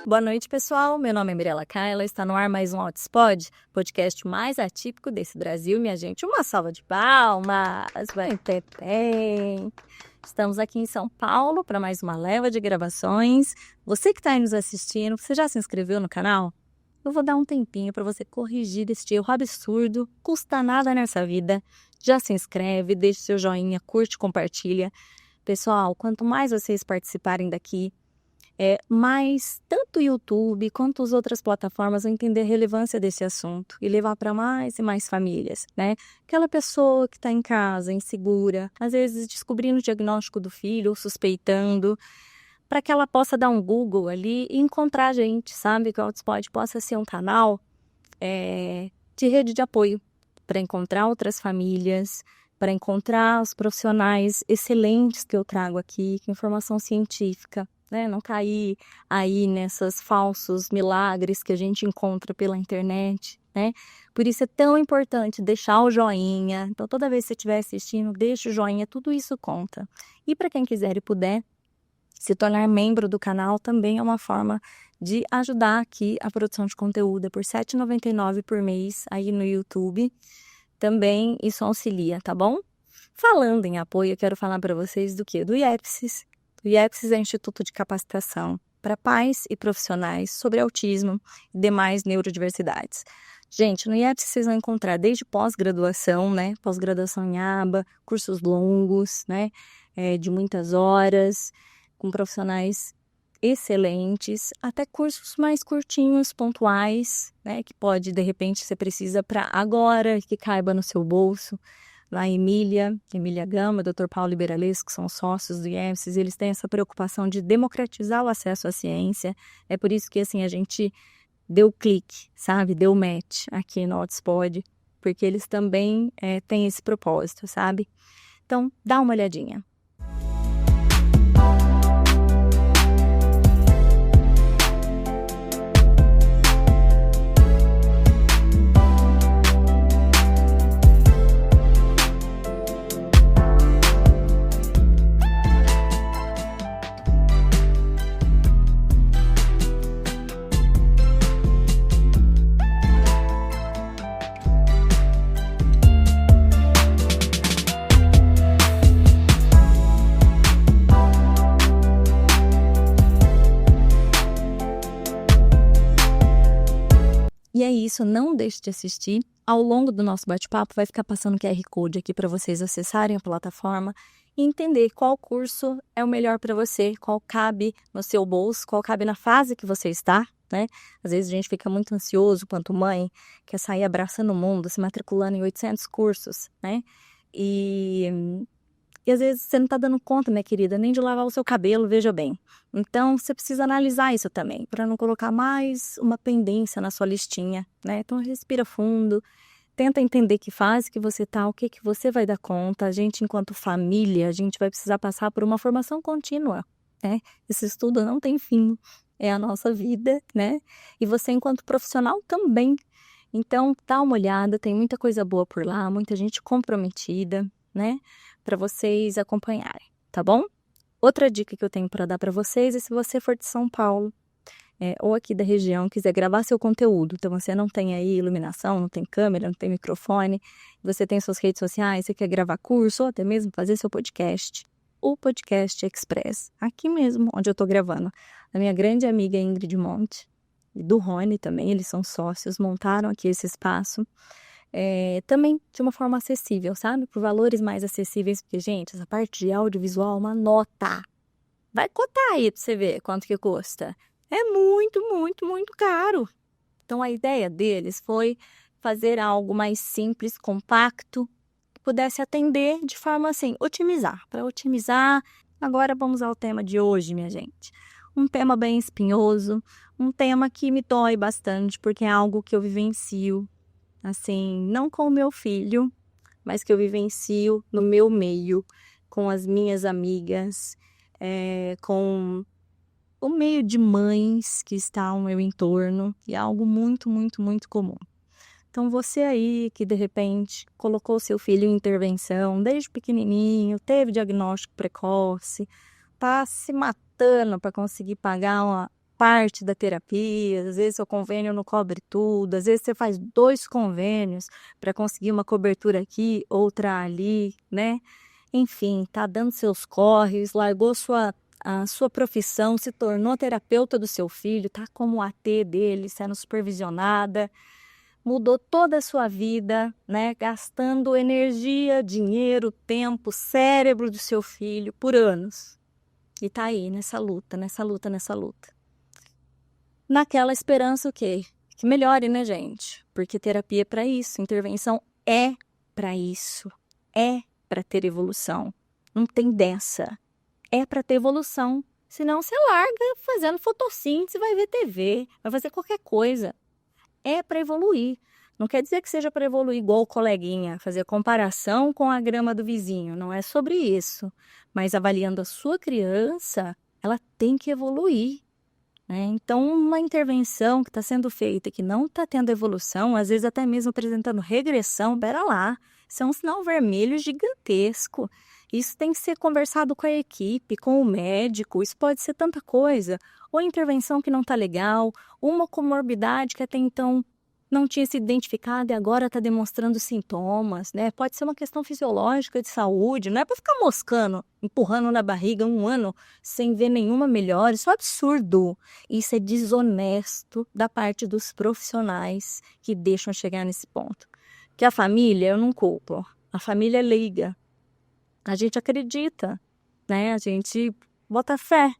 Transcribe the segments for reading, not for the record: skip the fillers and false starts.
Boa noite, pessoal. Meu nome é Mirela Kaila, está no ar mais um Outspod, podcast mais atípico desse Brasil. Minha gente, uma salva de palmas. Bem. Estamos aqui em São Paulo para mais uma leva de gravações. Você que está aí nos assistindo, você já se inscreveu no canal? Eu vou dar um tempinho para você corrigir este erro absurdo, custa nada nessa vida. Já se inscreve, deixe seu joinha, curte, compartilha. Pessoal, quanto mais vocês participarem daqui, mais tanto o YouTube quanto as outras plataformas vão entender a relevância desse assunto e levar para mais e mais famílias, né? Aquela pessoa que está em casa, insegura, às vezes descobrindo o diagnóstico do filho ou suspeitando, para que ela possa dar um Google ali e encontrar a gente, sabe? Que o Outspod possa ser um canal de rede de apoio para encontrar outras famílias, para encontrar os profissionais excelentes que eu trago aqui, com informação científica, né? Não cair aí nesses falsos milagres que a gente encontra pela internet, né? Por isso é tão importante deixar o joinha. Então, toda vez que você estiver assistindo, deixa o joinha, tudo isso conta. E para quem quiser e puder, se tornar membro do canal também é uma forma de ajudar aqui a produção de conteúdo. É por R$ 7,99 por mês aí no YouTube. Também isso auxilia, tá bom? Falando em apoio, eu quero falar para vocês do quê? Do IEPSIS. O IEPSIS é o Instituto de Capacitação para pais e profissionais sobre autismo e demais neurodiversidades. Gente, no IEPSIS vocês vão encontrar desde pós-graduação, né? Pós-graduação em aba, cursos longos, né? De muitas horas, com profissionais excelentes, até cursos mais curtinhos, pontuais, né? Que pode, de repente, você precisa para agora, que caiba no seu bolso. Lá em Emília Gama, Dr. Paulo Liberales, que são sócios do IEPSIS, eles têm essa preocupação de democratizar o acesso à ciência. É por isso que assim, a gente deu clique, sabe? Deu match aqui no Outspod, porque eles também têm esse propósito, sabe? Então, dá uma olhadinha. E é isso, não deixe de assistir. Ao longo do nosso bate-papo vai ficar passando o QR Code aqui para vocês acessarem a plataforma e entender qual curso é o melhor para você, qual cabe no seu bolso, qual cabe na fase que você está, né? Às vezes a gente fica muito ansioso quanto mãe, quer sair abraçando o mundo, se matriculando em 800 cursos, né? E às vezes você não está dando conta, minha querida, nem de lavar o seu cabelo, veja bem. Então, você precisa analisar isso também, para não colocar mais uma pendência na sua listinha, né? Então, respira fundo, tenta entender que fase que você está, o que você vai dar conta. A gente, enquanto família, a gente vai precisar passar por uma formação contínua, né? Esse estudo não tem fim, é a nossa vida, né? E você, enquanto profissional, também. Então, dá uma olhada, tem muita coisa boa por lá, muita gente comprometida, né? Para vocês acompanharem, tá bom? Outra dica que eu tenho para dar para vocês é se você for de São Paulo ou aqui da região, quiser gravar seu conteúdo, então você não tem aí iluminação, não tem câmera, não tem microfone, você tem suas redes sociais, você quer gravar curso ou até mesmo fazer seu podcast, o Podcast Express, aqui mesmo onde eu estou gravando, a minha grande amiga Ingrid Monte e do Rony também, eles são sócios, montaram aqui esse espaço, também de uma forma acessível, sabe? Por valores mais acessíveis, porque, gente, essa parte de audiovisual é uma nota. Vai cotar aí pra você ver quanto que custa. É muito, muito, muito caro. Então, a ideia deles foi fazer algo mais simples, compacto, que pudesse atender de forma assim, otimizar. Para otimizar, agora vamos ao tema de hoje, minha gente. Um tema bem espinhoso, um tema que me dói bastante, porque é algo que eu vivencio. Assim, não com o meu filho, mas que eu vivencio no meu meio, com as minhas amigas, com o meio de mães que está ao meu entorno, e é algo muito, muito, muito comum. Então, você aí que de repente colocou seu filho em intervenção desde pequenininho, teve diagnóstico precoce, tá se matando para conseguir pagar parte da terapia, às vezes seu convênio não cobre tudo, às vezes você faz 2 convênios para conseguir uma cobertura aqui, outra ali, né? Enfim, tá dando seus corres, largou a sua profissão, se tornou terapeuta do seu filho, tá como AT dele, sendo supervisionada, mudou toda a sua vida, né? Gastando energia, dinheiro, tempo, cérebro do seu filho por anos. E tá aí, nessa luta, nessa luta, nessa luta. Naquela esperança o quê? Que melhore, né, gente? Porque terapia é para isso, intervenção é para isso, é para ter evolução. Não tem dessa. É para ter evolução. Senão você larga fazendo fotossíntese, vai ver TV, vai fazer qualquer coisa. É para evoluir. Não quer dizer que seja para evoluir igual o coleguinha, fazer comparação com a grama do vizinho. Não é sobre isso. Mas avaliando a sua criança, ela tem que evoluir, né? Então, uma intervenção que está sendo feita que não está tendo evolução, às vezes até mesmo apresentando regressão, pera lá, isso é um sinal vermelho gigantesco. Isso tem que ser conversado com a equipe, com o médico, isso pode ser tanta coisa. Ou intervenção que não está legal, uma comorbidade que até então não tinha se identificado e agora está demonstrando sintomas, né? Pode ser uma questão fisiológica de saúde, não é para ficar moscando, empurrando na barriga 1 ano sem ver nenhuma melhora. Isso é um absurdo. Isso é desonesto da parte dos profissionais que deixam chegar nesse ponto. Que a família, eu não culpo. A família é leiga. A gente acredita, né? A gente bota fé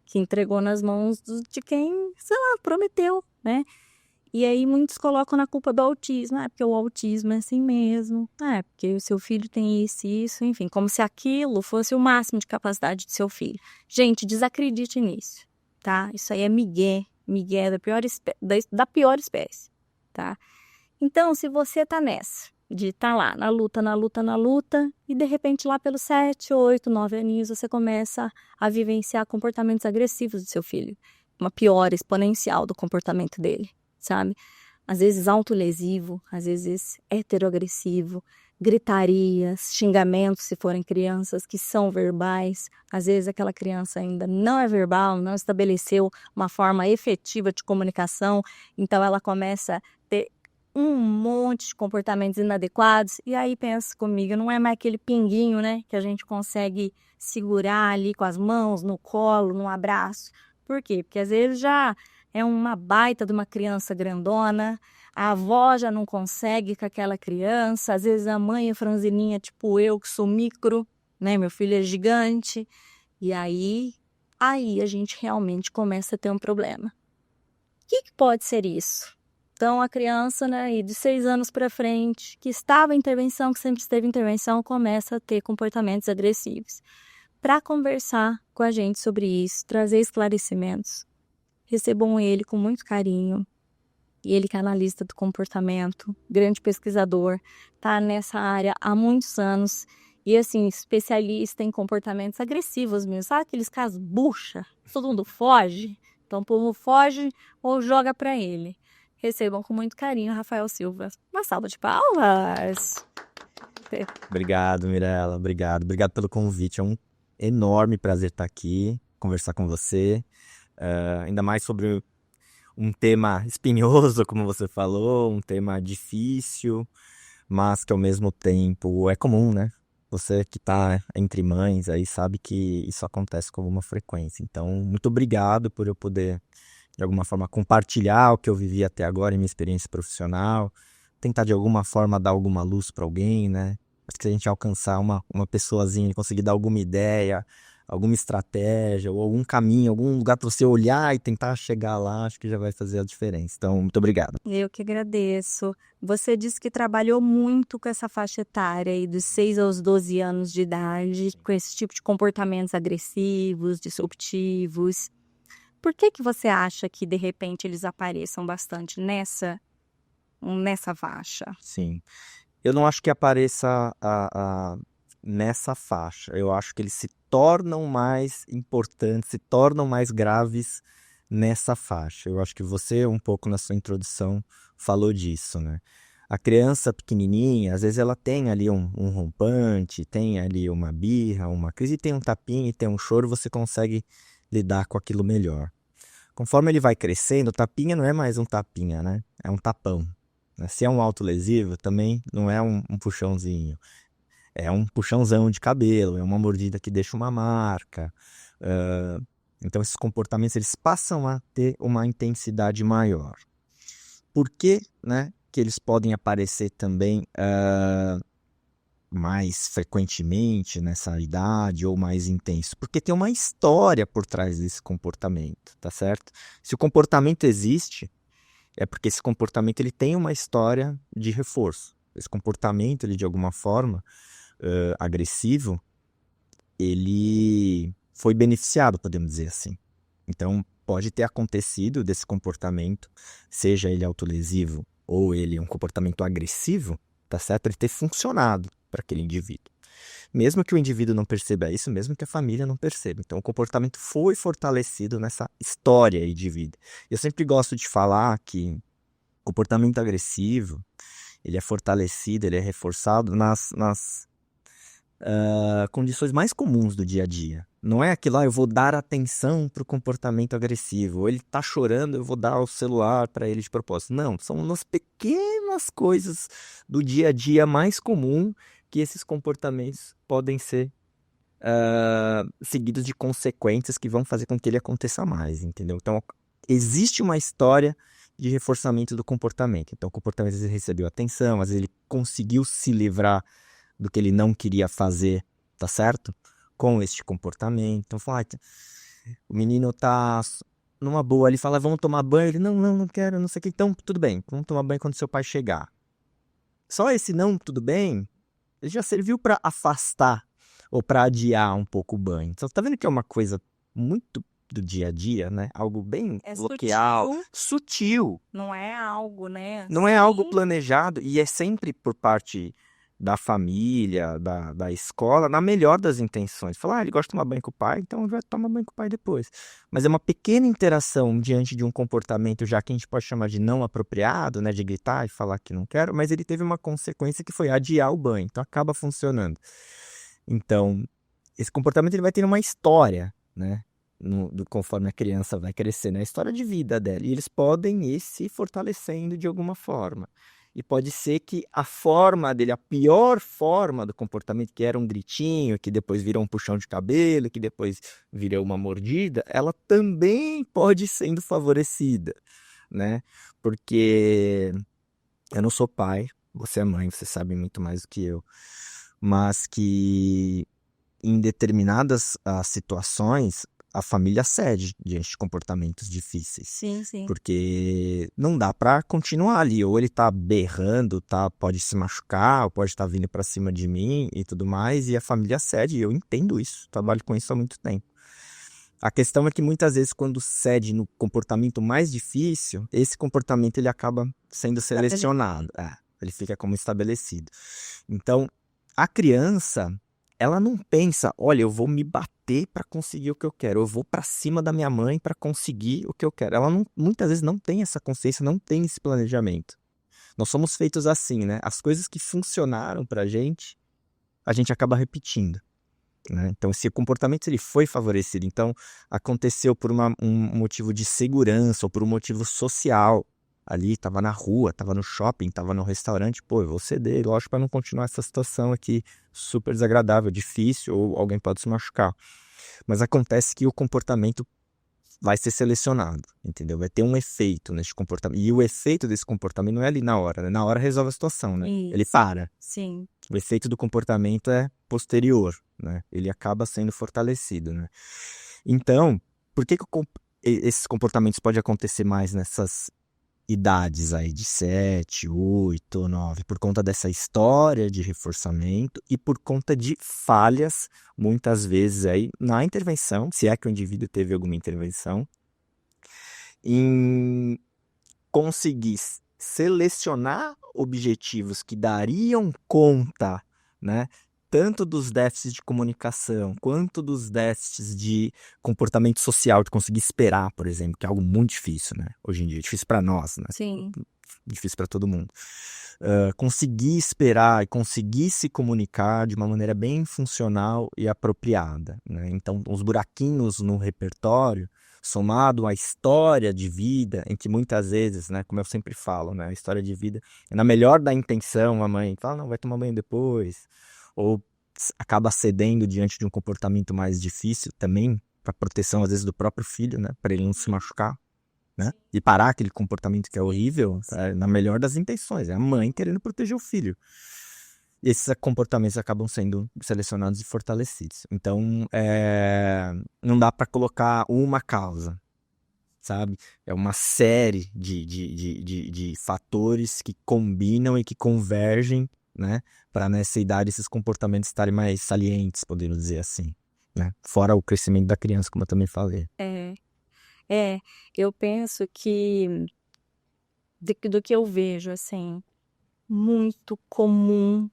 que entregou nas mãos de quem, sei lá, prometeu, né? E aí muitos colocam na culpa do autismo. Porque o autismo é assim mesmo. Porque o seu filho tem isso, enfim. Como se aquilo fosse o máximo de capacidade do seu filho. Gente, desacredite nisso, tá? Isso aí é migué da pior espécie, tá? Então, se você tá nessa, de estar lá, na luta, e de repente lá pelos 7, 8, 9 aninhos, você começa a vivenciar comportamentos agressivos do seu filho. Uma piora exponencial do comportamento dele. Sabe? Às vezes autolesivo, às vezes heteroagressivo, gritarias, xingamentos se forem crianças que são verbais. Às vezes aquela criança ainda não é verbal, não estabeleceu uma forma efetiva de comunicação, então ela começa a ter um monte de comportamentos inadequados, e aí pensa comigo, não é mais aquele pinguinho, né, que a gente consegue segurar ali com as mãos, no colo, no abraço. Por quê? Porque às vezes já é uma baita de uma criança grandona, a avó já não consegue com aquela criança, às vezes a mãe é franzininha, tipo eu, que sou micro, né? Meu filho é gigante, e aí a gente realmente começa a ter um problema. O que pode ser isso? Então, a criança, né, de 6 anos para frente, que estava em intervenção, que sempre esteve em intervenção, começa a ter comportamentos agressivos. Para conversar com a gente sobre isso, trazer esclarecimentos, recebam ele com muito carinho. E ele que é analista do comportamento, grande pesquisador, está nessa área há muitos anos. E assim, especialista em comportamentos agressivos mesmo. Sabe aqueles casos bucha? Todo mundo foge. Então o povo foge ou joga para ele. Recebam com muito carinho Rafael Silva. Uma salva de palmas. Obrigado, Mirela. Obrigado pelo convite. É um enorme prazer estar aqui, conversar com você. Ainda mais sobre um tema espinhoso, como você falou, um tema difícil, mas que ao mesmo tempo é comum, né? Você que está entre mães aí sabe que isso acontece com alguma frequência. Então, muito obrigado por eu poder, de alguma forma, compartilhar o que eu vivi até agora em minha experiência profissional, tentar de alguma forma dar alguma luz para alguém, né? Acho que se a gente alcançar uma pessoazinha e conseguir dar alguma ideia, alguma estratégia ou algum caminho, algum lugar para você olhar e tentar chegar lá, acho que já vai fazer a diferença. Então, muito obrigado. Eu que agradeço. Você disse que trabalhou muito com essa faixa etária aí dos 6 aos 12 anos de idade, com esse tipo de comportamentos agressivos, disruptivos. Por que você acha que, de repente, eles apareçam bastante nessa faixa? Sim. Eu não acho que apareça nessa faixa. Eu acho que eles se tornam mais importantes, se tornam mais graves nessa faixa. Eu acho que você, um pouco na sua introdução, falou disso, né? A criança pequenininha, às vezes ela tem ali um rompante, tem ali uma birra, uma crise, tem um tapinha, tem um choro, você consegue lidar com aquilo melhor. Conforme ele vai crescendo, o tapinha não é mais um tapinha, né? É um tapão. Né? Se é um autolesivo, também não é um puxãozinho. É um puxãozão de cabelo, é uma mordida que deixa uma marca. Então, esses comportamentos eles passam a ter uma intensidade maior. Por que, né, que eles podem aparecer também mais frequentemente nessa idade ou mais intenso? Porque tem uma história por trás desse comportamento, tá certo? Se o comportamento existe, é porque esse comportamento ele tem uma história de reforço. Esse comportamento, ele, de alguma forma, agressivo, ele foi beneficiado, podemos dizer assim. Então, pode ter acontecido desse comportamento, seja ele autolesivo ou ele um comportamento agressivo, tá certo? Ele ter funcionado para aquele indivíduo. Mesmo que o indivíduo não perceba isso, mesmo que a família não perceba. Então, o comportamento foi fortalecido nessa história aí de vida. Eu sempre gosto de falar que o comportamento agressivo, ele é fortalecido, ele é reforçado nas condições mais comuns do dia a dia. Não é aquilo, eu vou dar atenção para o comportamento agressivo. Ou ele está chorando, eu vou dar o celular para ele de propósito. Não, são nas pequenas coisas do dia a dia mais comum que esses comportamentos podem ser seguidos de consequências que vão fazer com que ele aconteça mais, entendeu? Então, existe uma história de reforçamento do comportamento. Então, o comportamento às vezes recebeu atenção, às vezes ele conseguiu se livrar do que ele não queria fazer, tá certo? Com este comportamento. Então, fala, o menino tá numa boa, ele fala, vamos tomar banho. Ele, não quero, não sei o que. Então, tudo bem, vamos tomar banho quando seu pai chegar. Só esse não, tudo bem, ele já serviu para afastar ou para adiar um pouco o banho. Então, tá vendo que é uma coisa muito do dia a dia, né? Algo bem bloqueal, sutil. Não é algo, né? Não é algo planejado e é sempre por parte da família, da escola, na melhor das intenções. Falar, ele gosta de tomar banho com o pai, então vai tomar banho com o pai depois. Mas é uma pequena interação diante de um comportamento, já que a gente pode chamar de não apropriado, né, de gritar e falar que não quero, mas ele teve uma consequência que foi adiar o banho, então acaba funcionando. Então, esse comportamento ele vai ter uma história, né, conforme a criança vai crescendo, é a história de vida dela, e eles podem ir se fortalecendo de alguma forma. E pode ser que a forma dele, a pior forma do comportamento, que era um gritinho, que depois virou um puxão de cabelo, que depois virou uma mordida, ela também pode ir sendo favorecida, né? Porque eu não sou pai, você é mãe, você sabe muito mais do que eu, mas que em determinadas situações a família cede diante de comportamentos difíceis. Sim, sim. Porque não dá pra continuar ali. Ou ele tá berrando, pode se machucar, ou pode estar vindo pra cima de mim e tudo mais, e a família cede. E eu entendo isso, trabalho com isso há muito tempo. A questão é que muitas vezes quando cede no comportamento mais difícil, esse comportamento ele acaba sendo selecionado. Ele fica como estabelecido. Então, a criança, ela não pensa, olha, eu vou me bater para conseguir o que eu quero, eu vou para cima da minha mãe para conseguir o que eu quero. Ela muitas vezes não tem essa consciência, não tem esse planejamento. Nós somos feitos assim, né? As coisas que funcionaram para a gente acaba repetindo, né? Então, esse comportamento ele foi favorecido. Então, aconteceu por um motivo de segurança ou por um motivo social. Ali, estava na rua, estava no shopping, estava no restaurante, eu vou ceder, lógico, para não continuar essa situação aqui super desagradável, difícil, ou alguém pode se machucar. Mas acontece que o comportamento vai ser selecionado, entendeu? Vai ter um efeito nesse comportamento. E o efeito desse comportamento não é ali na hora, né? Na hora resolve a situação, né? Isso. Ele para. Sim. O efeito do comportamento é posterior, né? Ele acaba sendo fortalecido, né? Então, por que esses comportamentos podem acontecer mais nessas idades aí de 7, 8, 9, por conta dessa história de reforçamento e por conta de falhas, muitas vezes aí na intervenção, se é que o indivíduo teve alguma intervenção, em conseguir selecionar objetivos que dariam conta, né, tanto dos déficits de comunicação, quanto dos déficits de comportamento social, de conseguir esperar, por exemplo, que é algo muito difícil, né? Hoje em dia, difícil para nós, né? Sim. Difícil para todo mundo. Conseguir esperar e conseguir se comunicar de uma maneira bem funcional e apropriada, né? Então, os buraquinhos no repertório somado à história de vida, em que muitas vezes, né, como eu sempre falo, né, a história de vida, na melhor da intenção, a mãe fala, não, vai tomar banho depois, ou acaba cedendo diante de um comportamento mais difícil também, para proteção, às vezes, do próprio filho, né, para ele não se machucar, né, e parar aquele comportamento que é horrível, na melhor das intenções, é a mãe querendo proteger o filho. E esses comportamentos acabam sendo selecionados e fortalecidos. Então, não dá para colocar uma causa, sabe? É uma série de fatores que combinam e que convergem, né? Para nessa idade esses comportamentos estarem mais salientes, podemos dizer assim, né? Fora o crescimento da criança, como eu também falei. Eu penso que do que eu vejo, assim, muito comum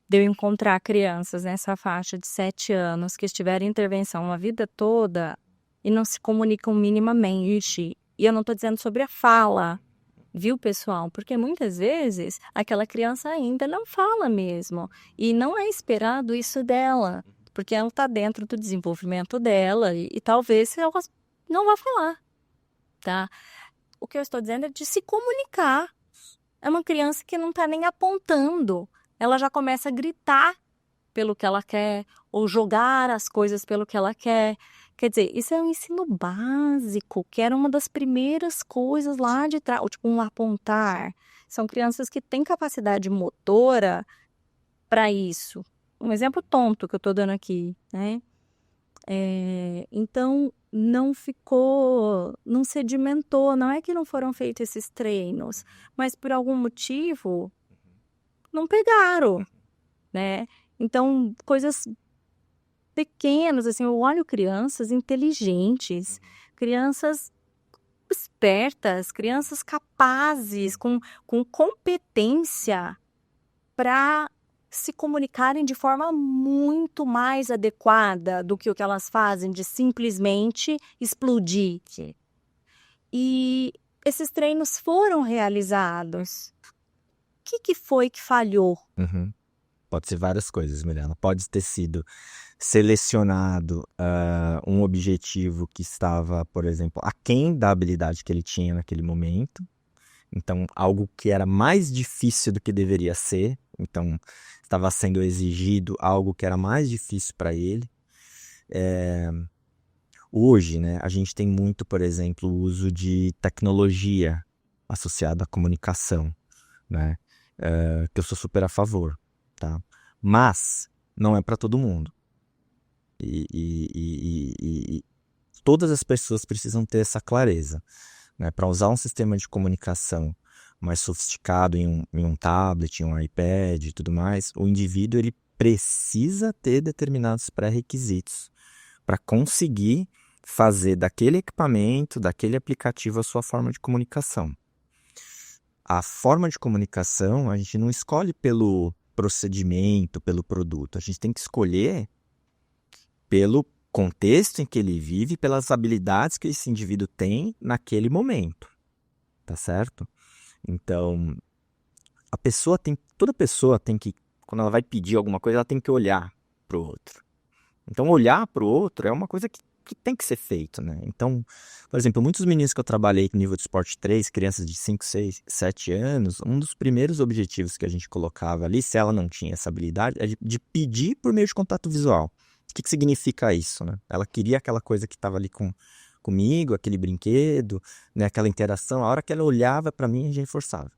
de eu encontrar crianças nessa faixa de 7 anos que estiveram em intervenção a vida toda e não se comunicam minimamente. E eu não estou dizendo sobre a fala, viu, pessoal? Porque muitas vezes aquela criança ainda não fala mesmo. E não é esperado isso dela, porque ela está dentro do desenvolvimento dela e talvez ela não vá falar, tá? O que eu estou dizendo é de se comunicar. É uma criança que não está nem apontando. Ela já começa a gritar pelo que ela quer, ou jogar as coisas pelo que ela quer. Quer dizer, isso é um ensino básico, que era uma das primeiras coisas lá de trás, tipo um apontar. São crianças que têm capacidade motora para isso. Um exemplo tonto que eu estou dando aqui, né? Então, não sedimentou, não é que não foram feitos esses treinos, mas por algum motivo não pegaram, né? Então, coisas pequenas, assim, eu olho crianças inteligentes, crianças espertas, crianças capazes, com competência para se comunicarem de forma muito mais adequada do que o que elas fazem de simplesmente explodir. E esses treinos foram realizados. O que foi que falhou? Pode ser várias coisas, Mirella. Pode ter sido selecionado um objetivo que estava, por exemplo, aquém da habilidade que ele tinha naquele momento. Então, algo que era mais difícil do que deveria ser. Então, estava sendo exigido algo que era mais difícil para ele. Hoje, né, a gente tem muito, por exemplo, o uso de tecnologia associada à comunicação, né? Que eu sou super a favor, tá? Mas não é para todo mundo. E todas as pessoas precisam ter essa clareza, né? Para usar um sistema de comunicação mais sofisticado em um tablet, em um iPad e tudo mais, o indivíduo ele precisa ter determinados pré-requisitos para conseguir fazer daquele equipamento, daquele aplicativo a sua forma de comunicação. A forma de comunicação a gente não escolhe pelo procedimento, pelo produto. A gente tem que escolher pelo contexto em que ele vive, pelas habilidades que esse indivíduo tem naquele momento. Tá certo? Então, toda pessoa tem que, quando ela vai pedir alguma coisa, ela tem que olhar para o outro. Então, olhar para o outro é uma coisa que tem que ser feito, né? Então, por exemplo, muitos meninos que eu trabalhei no nível de esporte 3, crianças de 5, 6, 7 anos, um dos primeiros objetivos que a gente colocava ali, se ela não tinha essa habilidade, é de pedir por meio de contato visual. O que significa isso, né? Ela queria aquela coisa que estava ali comigo, aquele brinquedo, né? Aquela interação. A hora que ela olhava para mim, a gente reforçava.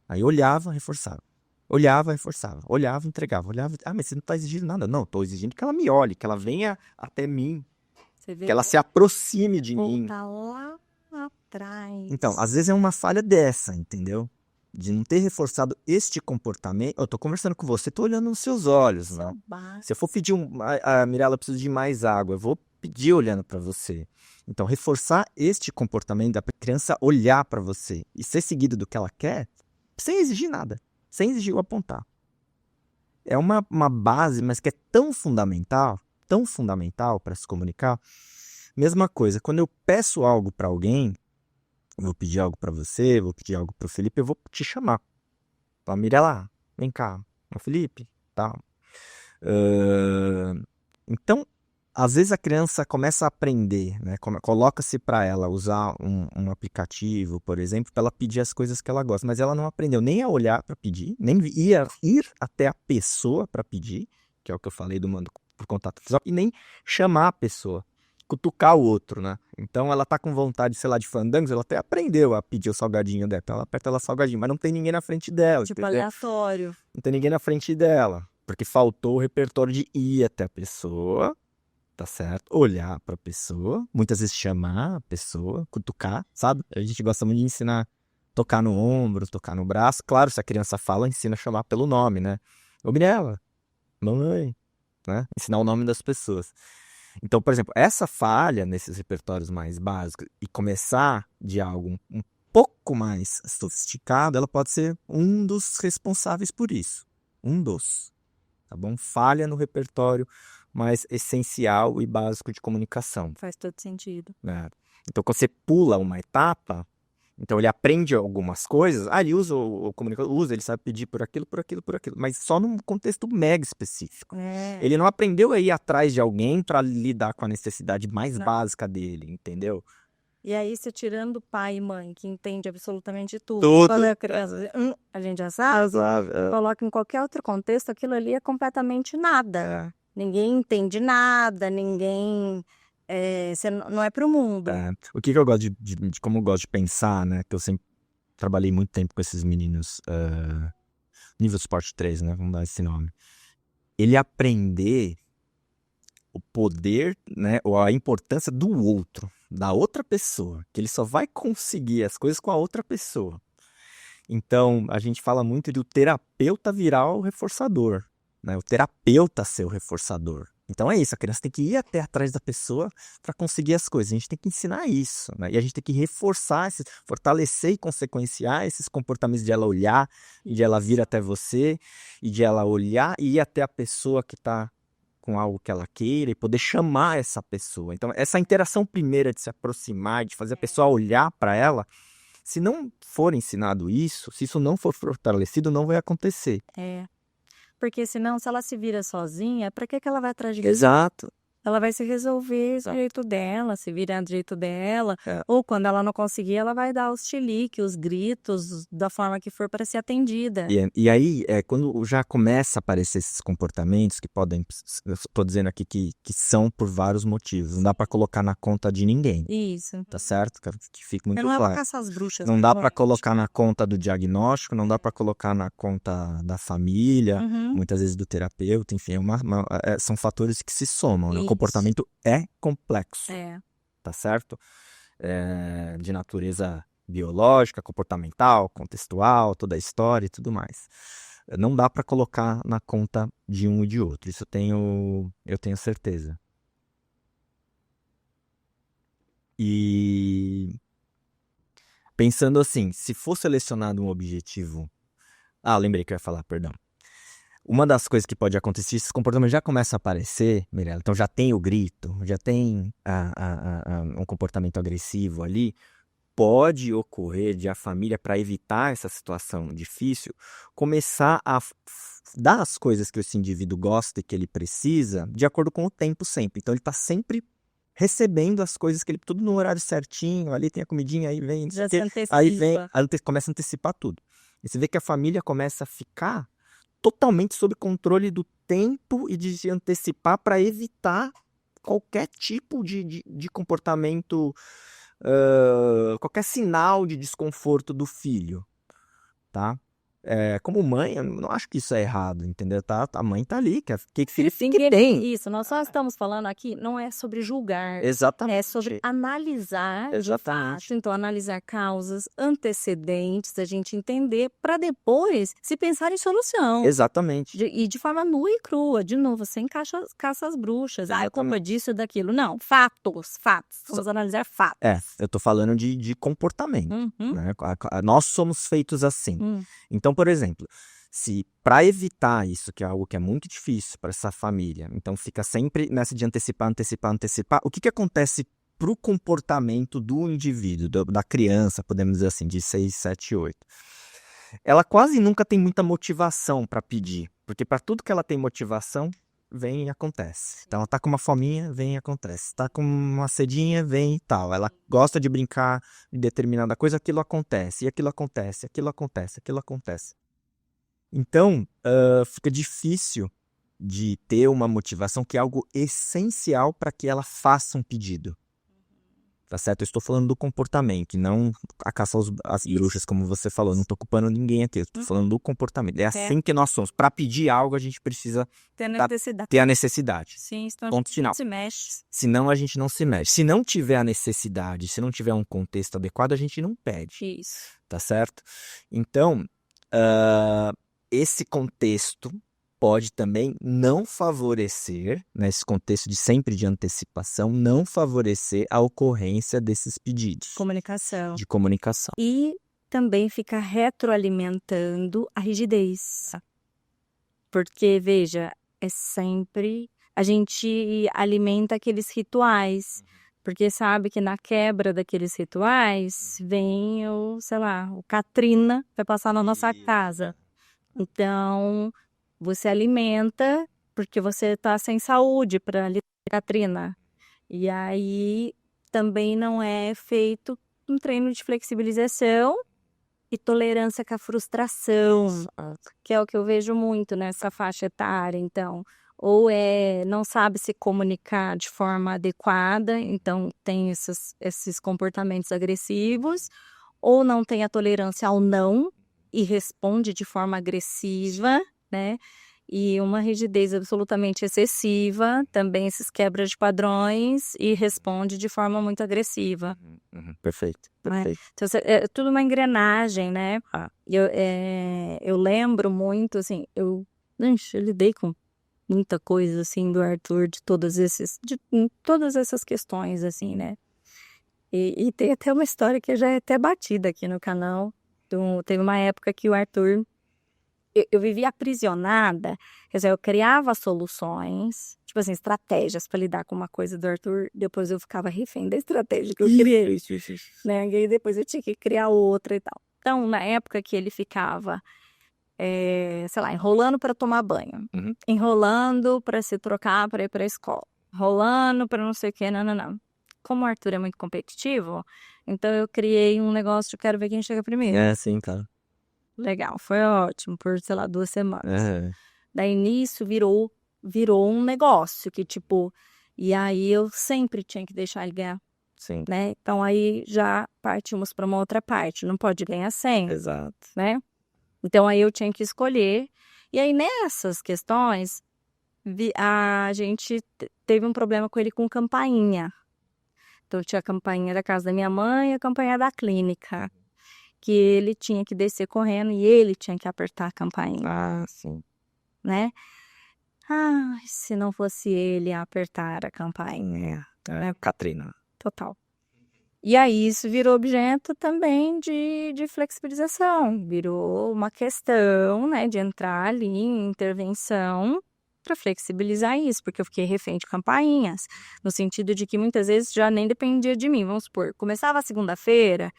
Aí olhava, reforçava. Olhava, reforçava. Olhava, entregava. Olhava, mas você não está exigindo nada. Não, estou exigindo que ela me olhe, que ela venha até mim. Que ela se aproxime de mim. Voltar lá atrás. Então, às vezes é uma falha dessa, entendeu? De não ter reforçado este comportamento. Eu tô conversando com você, tô olhando nos seus olhos, né? Se eu for pedir Mirella, eu preciso de mais água, eu vou pedir olhando para você. Então, reforçar este comportamento da criança olhar para você e ser seguido do que ela quer, sem exigir nada, sem exigir o apontar. É uma base, mas que é tão fundamental para se comunicar. Mesma coisa, quando eu peço algo para alguém, eu vou pedir algo para você, vou pedir algo para o Felipe, eu vou te chamar. Fala, Mirella, vem cá. O Felipe, tá. Então, às vezes a criança começa a aprender, né? Coloca-se para ela usar um aplicativo, por exemplo, para ela pedir as coisas que ela gosta, mas ela não aprendeu nem a olhar para pedir, nem ir até a pessoa para pedir, que é o que eu falei do mando por contato visual, e nem chamar a pessoa, cutucar o outro, né? Então ela tá com vontade, sei lá, de fandangos, ela até aprendeu a pedir o salgadinho dela, então ela aperta lá salgadinho, mas não tem ninguém na frente dela, Tipo, entendeu? aleatório. Não tem ninguém na frente dela, porque faltou o repertório de ir até a pessoa, tá certo? Olhar pra pessoa, muitas vezes chamar a pessoa, cutucar, sabe? A gente gosta muito de ensinar, tocar no ombro, tocar no braço. Claro, se a criança fala, ensina a chamar pelo nome, né? Ô, Mirella, mamãe, né? Ensinar o nome das pessoas. Então, por exemplo, essa falha nesses repertórios mais básicos e começar de algo um pouco mais sofisticado, ela pode ser um dos responsáveis por isso. Um dos, tá bom? Falha no repertório mais essencial e básico de comunicação, Faz todo sentido. né? Então, quando você pula uma etapa, então ele aprende algumas coisas, ele usa o comunicador, usa, ele sabe pedir por aquilo, mas só num contexto mega específico. Ele não aprendeu a ir atrás de alguém para lidar com a necessidade mais básica dele, entendeu? E aí, você tirando pai e mãe, que entende absolutamente tudo, Tudo. quando é criança, a gente já sabe, coloca em qualquer outro contexto, aquilo ali é completamente nada. Ninguém entende nada, ninguém... você não é pro mundo. O que eu gosto de como eu gosto de pensar, né? Que eu sempre trabalhei muito tempo com esses meninos, nível Sport 3, né? Vamos dar esse nome. Ele aprender o poder, né? Ou a importância do outro, da outra pessoa. Que ele só vai conseguir as coisas com a outra pessoa. Então, a gente fala muito de o terapeuta virar o reforçador, né? O terapeuta ser o reforçador. Então é isso, a criança tem que ir até atrás da pessoa para conseguir as coisas. A gente tem que ensinar isso, né? E a gente tem que reforçar, fortalecer e consequenciar esses comportamentos de ela olhar, e de ela vir até você, e de ela olhar e ir até a pessoa que está com algo que ela queira e poder chamar essa pessoa. Então, essa interação primeira de se aproximar, de fazer a pessoa olhar para ela, se não for ensinado isso, se isso não for fortalecido, não vai acontecer. Porque senão, se ela se vira sozinha, pra que ela vai atrás de... Exato. Ela vai se resolver do jeito dela, se virar do jeito dela. Ou quando ela não conseguir, ela vai dar os chiliques, os gritos, da forma que for para ser atendida. E aí, quando já começa a aparecer esses comportamentos que podem, eu estou dizendo aqui que são por vários motivos. Não dá para colocar na conta de ninguém. Isso. Tá certo? Que fique muito não claro. é pra caçar as bruxas. Não dá para colocar na conta do diagnóstico, não dá para colocar na conta da família, muitas vezes do terapeuta, enfim, são fatores que se somam, né? O comportamento é complexo, tá certo? De natureza biológica, comportamental, contextual, toda a história e tudo mais. Não dá para colocar na conta de um e de outro, isso eu tenho certeza. E pensando assim, se for selecionado um objetivo... lembrei que eu ia falar, perdão. Uma das coisas que pode acontecer, esses comportamentos já começam a aparecer, Mirella, então já tem o grito, já tem um comportamento agressivo ali, pode ocorrer de a família, para evitar essa situação difícil, começar a dar as coisas que esse indivíduo gosta e que ele precisa, de acordo com o tempo sempre. Então ele está sempre recebendo as coisas que ele, tudo no horário certinho, ali tem a comidinha, aí vem, Já se antecipa. aí vem, começa a antecipar tudo. E você vê que a família começa a ficar totalmente sob controle do tempo e de se antecipar para evitar qualquer tipo de comportamento, qualquer sinal de desconforto do filho, tá? Como mãe, eu não acho que isso é errado, entendeu? A mãe tá ali, que filho que tem. Isso, nós só estamos falando aqui, não é sobre julgar. Exatamente. É sobre analisar. Exatamente. Então, analisar causas, antecedentes, a gente entender, para depois se pensar em solução. Exatamente. E de forma nua e crua, de novo, sem caça às bruxas. É culpa disso e daquilo. Não, fatos. Vamos analisar fatos. Eu tô falando de comportamento. Né? Nós somos feitos assim. Então, por exemplo, se para evitar isso, que é algo que é muito difícil para essa família, então fica sempre nessa de antecipar, o que acontece para o comportamento do indivíduo, da criança, podemos dizer assim, de 6, 7, 8? Ela quase nunca tem muita motivação para pedir, porque para tudo que ela tem motivação, vem e acontece. Então, ela tá com uma fominha, vem e acontece. Tá com uma sedinha, vem e tal. Ela gosta de brincar de determinada coisa, aquilo acontece, e aquilo acontece, aquilo acontece, aquilo acontece. Então, fica difícil de ter uma motivação que é algo essencial para que ela faça um pedido. Tá certo? Eu estou falando do comportamento, e não a caça às bruxas, como você falou. Não estou culpando ninguém aqui, eu estou falando do comportamento. É assim que nós somos. Para pedir algo, a gente precisa ter a necessidade. Sim, senão Ponto a final. gente se mexe. Senão a gente não se mexe. Se não tiver a necessidade, se não tiver um contexto adequado, a gente não pede. Isso. Tá certo? Então, esse contexto pode também não favorecer, nesse contexto de sempre de antecipação, não favorecer a ocorrência desses pedidos Comunicação. de comunicação. E também fica retroalimentando a rigidez. Porque, veja, é sempre... A gente alimenta aqueles rituais. Porque sabe que na quebra daqueles rituais vem o, sei lá, o Katrina vai passar na nossa casa. Então, você alimenta porque você está sem saúde para lidar com a Katrina. E aí também não é feito um treino de flexibilização e tolerância com a frustração, que é o que eu vejo muito nessa faixa etária. Então, ou não sabe se comunicar de forma adequada, então tem esses comportamentos agressivos, ou não tem a tolerância ao não e responde de forma agressiva, né? E uma rigidez absolutamente excessiva, também esses quebras de padrões e responde de forma muito agressiva. Perfeito, perfeito. Então, é tudo uma engrenagem, né? Eu lembro muito, assim, eu lidei com muita coisa, assim, do Arthur, de todas essas questões, assim, né? E tem até uma história que já é até batida aqui no canal. Então, teve uma época que o Arthur... Eu vivia aprisionada, quer dizer, eu criava soluções, tipo assim, estratégias para lidar com uma coisa do Arthur, depois eu ficava refém da estratégia que eu criei, né? E aí depois eu tinha que criar outra e tal. Então, na época que ele ficava, sei lá, enrolando para tomar banho, enrolando para se trocar para ir para a escola, enrolando para não sei o que, não. Como o Arthur é muito competitivo, então eu criei um negócio de quero ver quem chega primeiro. É, sim, cara. Legal, foi ótimo, por, sei lá, 2 semanas. Daí nisso virou um negócio que, tipo, e aí eu sempre tinha que deixar ele ganhar, Sim. né? Então aí já partimos para uma outra parte, não pode ganhar sempre, Exato. né? Então aí eu tinha que escolher. E aí nessas questões, a gente teve um problema com ele com campainha. Então tinha a campainha da casa da minha mãe e a campainha da clínica. Que ele tinha que descer correndo e ele tinha que apertar a campainha. Ah, sim. Né? Ah, se não fosse ele a apertar a campainha. Katrina. Total. E aí isso virou objeto também de flexibilização. Virou uma questão, né, de entrar ali em intervenção para flexibilizar isso, porque eu fiquei refém de campainhas, no sentido de que muitas vezes já nem dependia de mim. Vamos supor, começava a segunda-feira,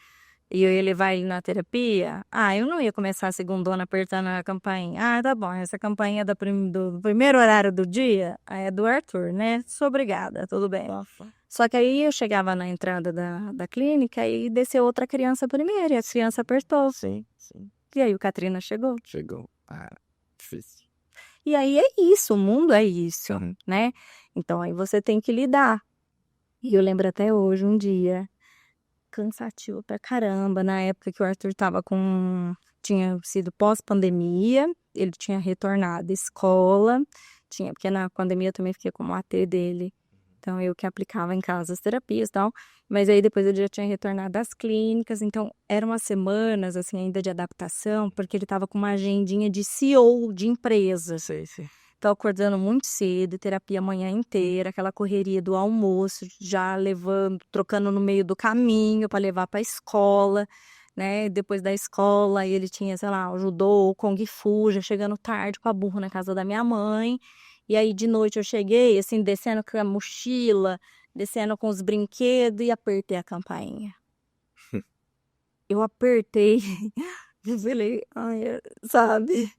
e eu ia levar ele na terapia, eu não ia começar a segundona apertando a campainha. Tá bom, essa campainha do primeiro horário do dia é do Arthur, né? Sou obrigada, tudo bem. Só que aí eu chegava na entrada da clínica e desceu outra criança primeiro, e a criança apertou. Sim. E aí o Katrina chegou. Difícil. E aí é isso, o mundo é isso, né? Então aí você tem que lidar. E eu lembro até hoje, um dia... cansativo pra caramba, na época que o Arthur tinha sido pós-pandemia, ele tinha retornado à escola, porque na pandemia eu também fiquei como AT dele, então eu que aplicava em casa as terapias e tal, mas aí depois ele já tinha retornado às clínicas, então eram umas semanas, assim, ainda de adaptação, porque ele tava com uma agendinha de CEO de empresa. Sim. Tô acordando muito cedo, terapia a manhã inteira, aquela correria do almoço, já levando, trocando no meio do caminho para levar para a escola, né? Depois da escola, ele tinha, sei lá, o judô, o kung fu, já chegando tarde com a burra na casa da minha mãe. E aí de noite eu cheguei, assim, descendo com a mochila, descendo com os brinquedos e apertei a campainha. Eu apertei, eu falei, sabe?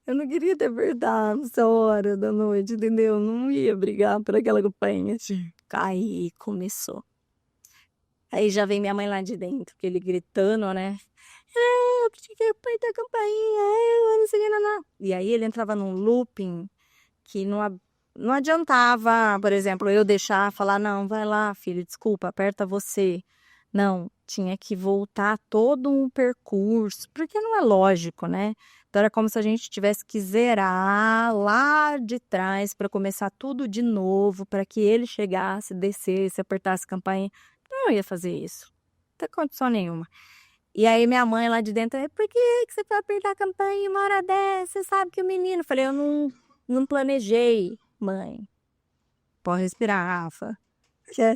Eu não queria ter apertado essa hora da noite, entendeu? Eu não ia brigar por aquela campanha. Sim. Aí começou. Aí já vem minha mãe lá de dentro, que ele gritando, né? Eu tinha que apertar a campainha, eu não sei o que, não. E aí ele entrava num looping que não adiantava, por exemplo, eu deixar, falar, não, vai lá, filho, desculpa, aperta você. Não, tinha que voltar todo um percurso, porque não é lógico, né? Então era como se a gente tivesse que zerar lá de trás para começar tudo de novo, para que ele chegasse, descesse, apertasse a campainha. Não ia fazer isso. Não tem condição nenhuma. E aí minha mãe lá de dentro, por que você foi apertar a campainha uma hora dessa? Você sabe que o menino... Falei, eu não planejei, mãe. Pode respirar, Rafa.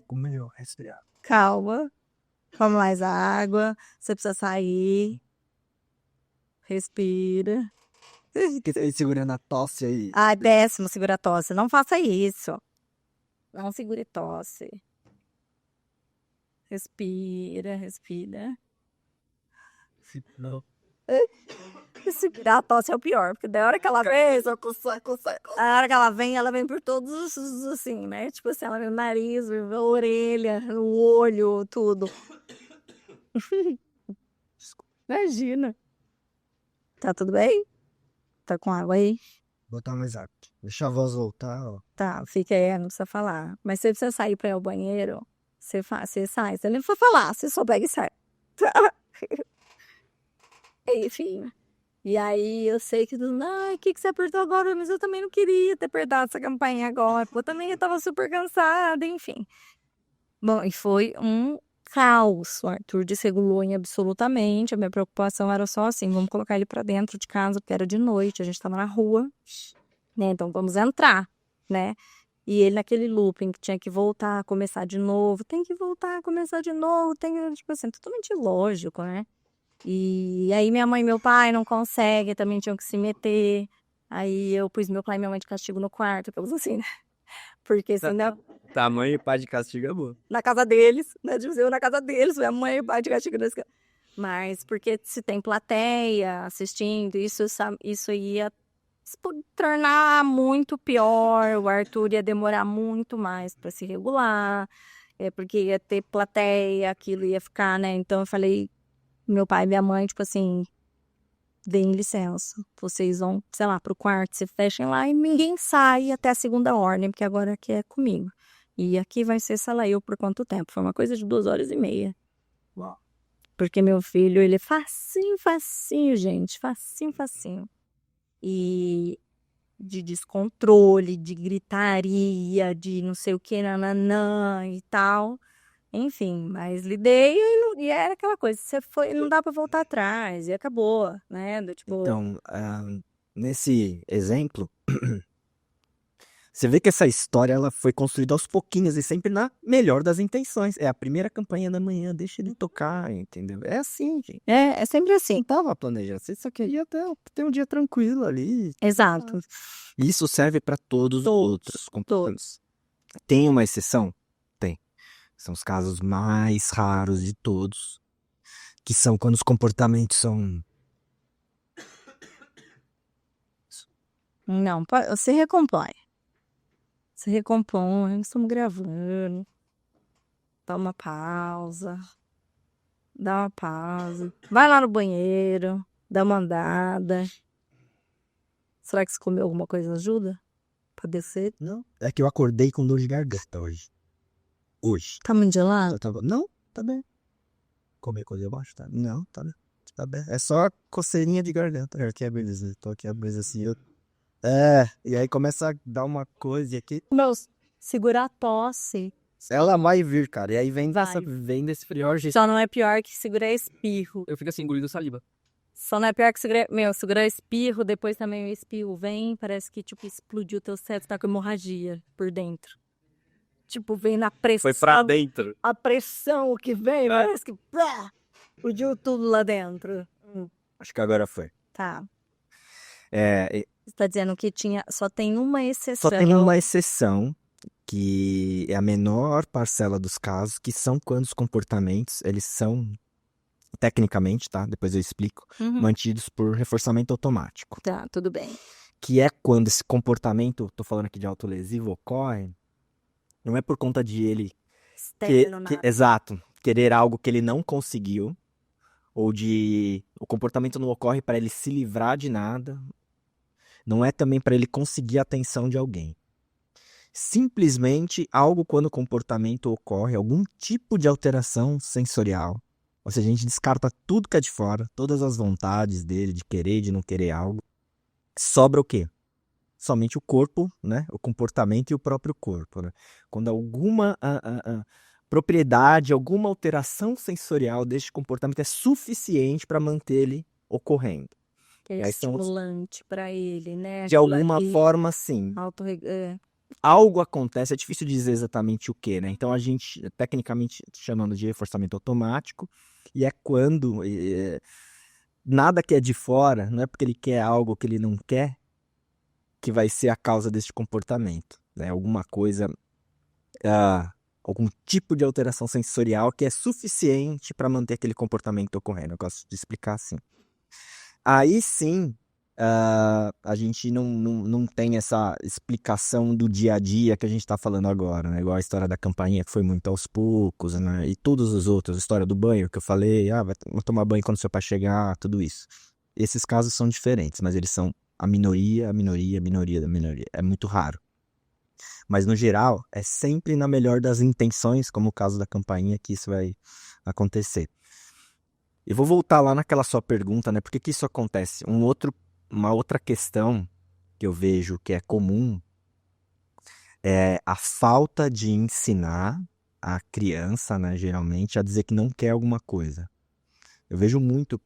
Como eu respirar? Calma. Toma mais água. Você precisa sair. Respira. Segurando a tosse aí. Ai, péssimo segurar tosse. Não faça isso. Não segure tosse. Respira, respira. Não. Segurar a tosse é o pior, porque da hora que ela vem, a hora que ela vem por todos os, assim, né? Tipo assim, ela vem no nariz, a orelha, no olho, tudo. Imagina. Tá tudo bem? Tá com água aí? Botar mais água. Deixa a voz voltar, ó. Tá, fica aí, não precisa falar. Mas se você sair pra ir ao banheiro, você sai. Se ele não for falar, você só pega e sai. Enfim. E aí eu sei que o que você apertou agora? Mas eu também não queria ter apertado essa campainha agora. Eu também tava super cansada, enfim. Bom, e foi um caos. O Arthur desregulou em absolutamente. A minha preocupação era só assim, vamos colocar ele pra dentro de casa, porque era de noite, a gente tava na rua, né? Então vamos entrar, né? E ele naquele looping que tinha que voltar, começar de novo, tem que voltar, começar de novo, tem, tipo assim, totalmente ilógico, né? E aí minha mãe e meu pai não conseguem, também tinham que se meter. Aí eu pus meu pai e minha mãe de castigo no quarto, aquelas assim, né? Porque senão, Tamanho e pá de castigo é boa. na casa deles, né? Tipo, eu na casa deles, minha mãe e o pai de castigo nesse ca- Mas porque se tem plateia assistindo, isso ia tornar muito pior. O Arthur ia demorar muito mais para se regular, porque ia ter plateia, aquilo ia ficar, né? Então eu falei, meu pai e minha mãe, tipo assim, deem licença. Vocês vão, sei lá, pro quarto, se fechem lá e ninguém sai até a segunda ordem, porque agora aqui é comigo. E aqui vai ser sala eu por quanto tempo? Foi uma coisa de 2 horas e meia. Uau. Porque meu filho, ele é facinho, facinho, gente. Facinho, facinho. E de descontrole, de gritaria, de não sei o que, nananã e tal. Enfim, mas lidei e era aquela coisa, você foi, não dá pra voltar atrás, e acabou, né? Tipo, Então, nesse exemplo, você vê que essa história ela foi construída aos pouquinhos e sempre na melhor das intenções. É a primeira campanha da manhã, deixa ele tocar, entendeu? É assim, gente. é sempre assim. Não tava planejando, você só queria ter um dia tranquilo ali. Exato. Isso serve para todos os outros comportamentos. Todos. Tem uma exceção? Tem. São os casos mais raros de todos, que são quando os comportamentos são... Não, você recompõe. Você recompõe, estamos gravando. Dá uma pausa. Dá uma pausa. Vai lá no banheiro, dá uma andada. Será que se comer alguma coisa ajuda? Pra descer? Não, é que eu acordei com dor de garganta hoje. Hoje. Tá muito gelado? Não, tá bem. Comer coisa abaixo, tá? Não, tá bem. Tá bem. É só coceirinha de garganta. Aqui é beleza. Tô aqui a beleza assim. E aí começa a dar uma coisa e aqui. Meus, segurar a tosse. Ela vai vir, cara. E aí vem Vai. desse frior. Só não é pior que segurar espirro. Eu fico assim, engolindo saliva. Só não é pior que segurar espirro, depois também o espirro vem, parece que, tipo, explodiu teu cérebro, tá com hemorragia por dentro. Tipo, vem na pressão. Foi pra dentro. A pressão que vem, parece que explodiu tudo lá dentro. Acho que agora foi. Tá. Você tá dizendo que só tem uma exceção. Só tem uma exceção, que é a menor parcela dos casos, que são quando os comportamentos, eles são tecnicamente, tá? Depois eu explico, mantidos por reforçamento automático. Tá, tudo bem. Que é quando esse comportamento, tô falando aqui de autolesivo, ocorre, não é por conta de ele exato, querer algo que ele não conseguiu, ou de o comportamento não ocorre para ele se livrar de nada, não é também para ele conseguir a atenção de alguém. Simplesmente algo quando o comportamento ocorre, algum tipo de alteração sensorial. Ou seja, a gente descarta tudo que é de fora, todas as vontades dele de querer e de não querer algo. Sobra o quê? Somente o corpo, né? O comportamento e o próprio corpo. Né? Quando alguma propriedade, alguma alteração sensorial deste comportamento é suficiente para manter ele ocorrendo. Que é estimulante para ele, né? De alguma forma, sim. Algo acontece, é difícil dizer exatamente o que, né? Então a gente, tecnicamente, chamando de reforçamento automático, e é quando nada que é de fora, não é porque ele quer algo que ele não quer, que vai ser a causa desse comportamento, né? Alguma coisa, algum tipo de alteração sensorial que é suficiente para manter aquele comportamento ocorrendo. Eu gosto de explicar assim. Aí sim, a gente não tem essa explicação do dia a dia que a gente está falando agora, né? Igual a história da campainha que foi muito aos poucos, né? E todos os outros, a história do banho que eu falei, vai tomar banho quando seu pai chegar, tudo isso. Esses casos são diferentes, mas eles são a minoria da minoria. É muito raro. Mas no geral, é sempre na melhor das intenções, como o caso da campainha, que isso vai acontecer. Eu vou voltar lá naquela sua pergunta, né? Por que isso acontece? Uma outra questão que eu vejo que é comum é a falta de ensinar a criança, né, geralmente, a dizer que não quer alguma coisa. Eu vejo muito,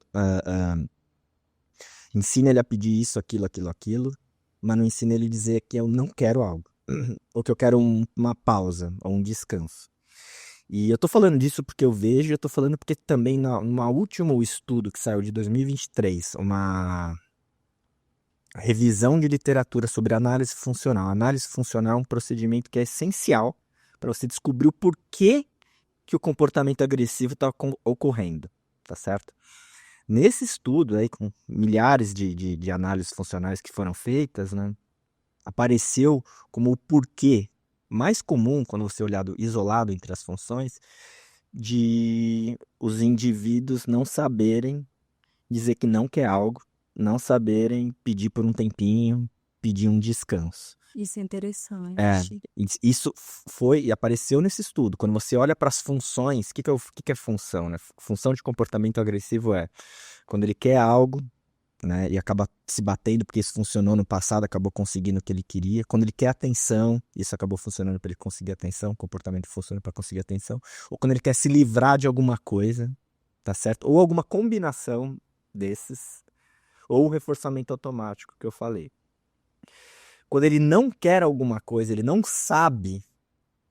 ensina ele a pedir isso, aquilo, mas não ensina ele a dizer que eu não quero algo, ou que eu quero uma pausa, ou um descanso. E eu tô falando disso porque eu vejo, eu tô falando porque também no último estudo que saiu de 2023, uma revisão de literatura sobre análise funcional. A análise funcional é um procedimento que é essencial para você descobrir o porquê que o comportamento agressivo está ocorrendo, tá certo? Nesse estudo, aí, com milhares de análises funcionais que foram feitas, né, apareceu como o porquê mais comum, quando você olhar isolado entre as funções, de os indivíduos não saberem dizer que não quer algo, não saberem pedir por um tempinho, pedir um descanso. Isso é interessante. Isso foi e apareceu nesse estudo. Quando você olha para as funções, o que é função? Né? Função de comportamento agressivo é quando ele quer algo, né, e acaba se batendo porque isso funcionou no passado, acabou conseguindo o que ele queria. Quando ele quer atenção, isso acabou funcionando para ele conseguir atenção, o comportamento funciona para conseguir atenção. Ou quando ele quer se livrar de alguma coisa, tá certo? Ou alguma combinação desses, ou o reforçamento automático que eu falei. Quando ele não quer alguma coisa, ele não sabe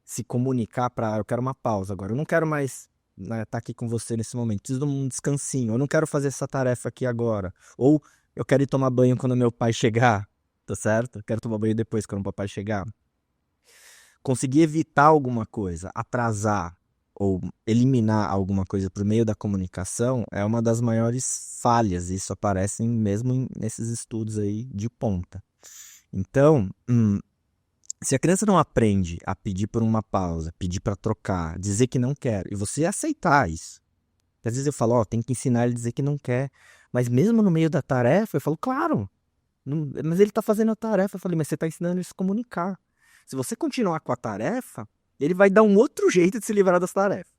se comunicar eu quero uma pausa agora, eu não quero mais estar aqui com você nesse momento, preciso de um descansinho, eu não quero fazer essa tarefa aqui agora, ou eu quero ir tomar banho quando meu pai chegar, tá certo? Eu quero tomar banho depois quando o papai chegar. Conseguir evitar alguma coisa, atrasar ou eliminar alguma coisa por meio da comunicação é uma das maiores falhas, e isso aparece mesmo nesses estudos aí de ponta. Então, se a criança não aprende a pedir por uma pausa, pedir para trocar, dizer que não quer, e você aceitar isso. Às vezes eu falo, tem que ensinar ele a dizer que não quer. Mas mesmo no meio da tarefa, eu falo, claro, mas ele está fazendo a tarefa. Eu falei, mas você está ensinando ele a se comunicar. Se você continuar com a tarefa, ele vai dar um outro jeito de se livrar das tarefas.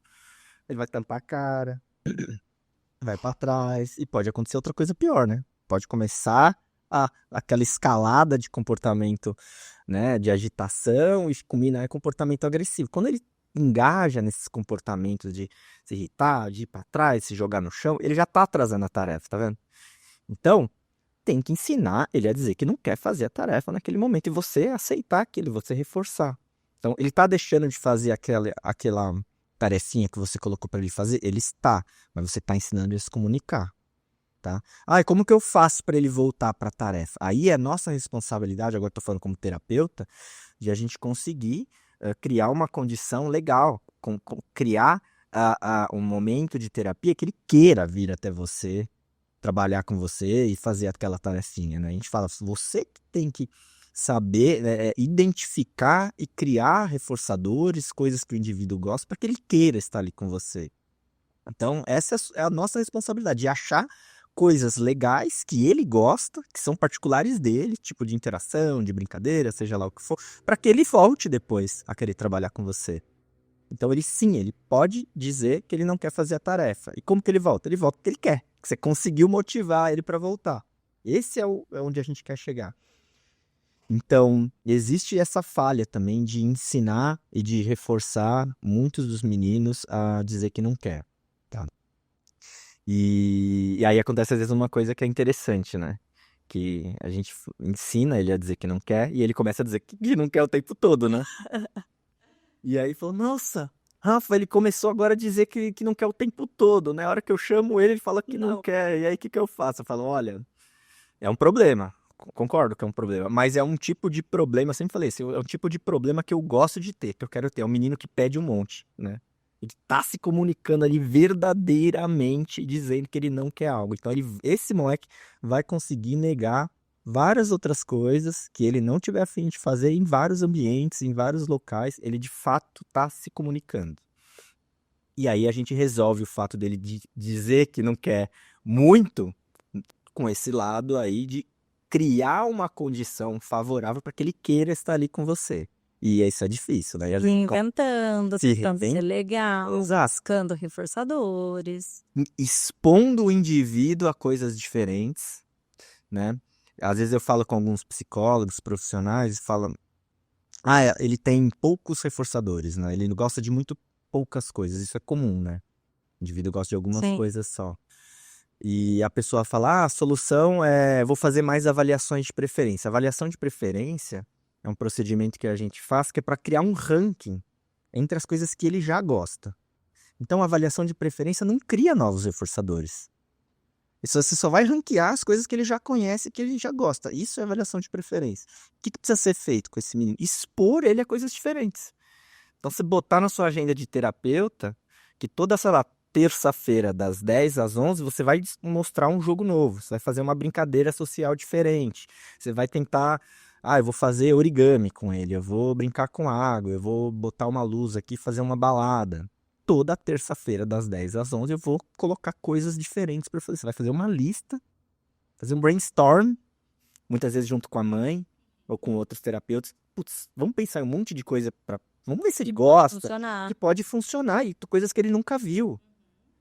Ele vai tampar a cara, vai para trás, e pode acontecer outra coisa pior, né? Pode começar aquela escalada de comportamento, né, de agitação e culminar em comportamento agressivo. Quando ele engaja nesses comportamentos de se irritar, de ir para trás, se jogar no chão, ele já está atrasando a tarefa, tá vendo? Então, tem que ensinar ele a dizer que não quer fazer a tarefa naquele momento e você aceitar aquilo, você reforçar. Então, ele está deixando de fazer aquela tarefinha que você colocou para ele fazer? Ele está, mas você está ensinando ele a se comunicar. Tá? E como que eu faço para ele voltar para a tarefa? Aí é nossa responsabilidade, agora estou falando como terapeuta, de a gente conseguir criar uma condição legal, criar um momento de terapia que ele queira vir até você, trabalhar com você e fazer aquela tarefinha, né? A gente fala, você que tem que saber, né, identificar e criar reforçadores, coisas que o indivíduo gosta, para que ele queira estar ali com você. Então, essa é a nossa responsabilidade, de achar coisas legais que ele gosta, que são particulares dele, tipo de interação, de brincadeira, seja lá o que for, para que ele volte depois a querer trabalhar com você. Então, ele pode dizer que ele não quer fazer a tarefa. E como que ele volta? Ele volta porque ele quer, que você conseguiu motivar ele para voltar. Esse é onde a gente quer chegar. Então, existe essa falha também de ensinar e de reforçar muitos dos meninos a dizer que não quer. Tá? E aí acontece às vezes uma coisa que é interessante, né? Que a gente ensina ele a dizer que não quer e ele começa a dizer que não quer o tempo todo, né? E aí falou, nossa, Rafa, ele começou agora a dizer que não quer o tempo todo, né? A hora que eu chamo ele, ele fala que não quer. E aí o que eu faço? Eu falo, olha, é um problema. Concordo que é um problema, mas é um tipo de problema, eu sempre falei isso, é um tipo de problema que eu gosto de ter, que eu quero ter. É um menino que pede um monte, né? Ele tá se comunicando ali verdadeiramente, dizendo que ele não quer algo. Então, esse moleque vai conseguir negar várias outras coisas que ele não tiver a fim de fazer em vários ambientes, em vários locais. Ele, de fato, tá se comunicando. E aí a gente resolve o fato dele de dizer que não quer muito com esse lado aí de criar uma condição favorável para que ele queira estar ali com você. E isso é difícil, né? E a gente Inventando, se tentando ser reinventa. legal, Exato. buscando reforçadores. Expondo o indivíduo a coisas diferentes, né? Às vezes eu falo com alguns psicólogos profissionais e falam, ele tem poucos reforçadores, né? Ele gosta de muito poucas coisas, isso é comum, né? O indivíduo gosta de algumas Sim. coisas só. E a pessoa fala, a solução é, vou fazer mais avaliações de preferência. Avaliação de preferência é um procedimento que a gente faz que é para criar um ranking entre as coisas que ele já gosta. Então, a avaliação de preferência não cria novos reforçadores. Isso você só vai ranquear as coisas que ele já conhece, que ele já gosta. Isso é avaliação de preferência. O que precisa ser feito com esse menino? Expor ele a coisas diferentes. Então, você botar na sua agenda de terapeuta que toda, sei lá, terça-feira, das 10 às 11, você vai mostrar um jogo novo. Você vai fazer uma brincadeira social diferente. Você vai tentar... eu vou fazer origami com ele. Eu vou brincar com água. Eu vou botar uma luz aqui e fazer uma balada. Toda terça-feira, das 10 às 11, eu vou colocar coisas diferentes para fazer. Você vai fazer uma lista, fazer um brainstorm, muitas vezes junto com a mãe ou com outros terapeutas. Putz, vamos pensar em um monte de coisa para... Vamos ver se ele gosta, Funcionar. que pode funcionar, e coisas que ele nunca viu.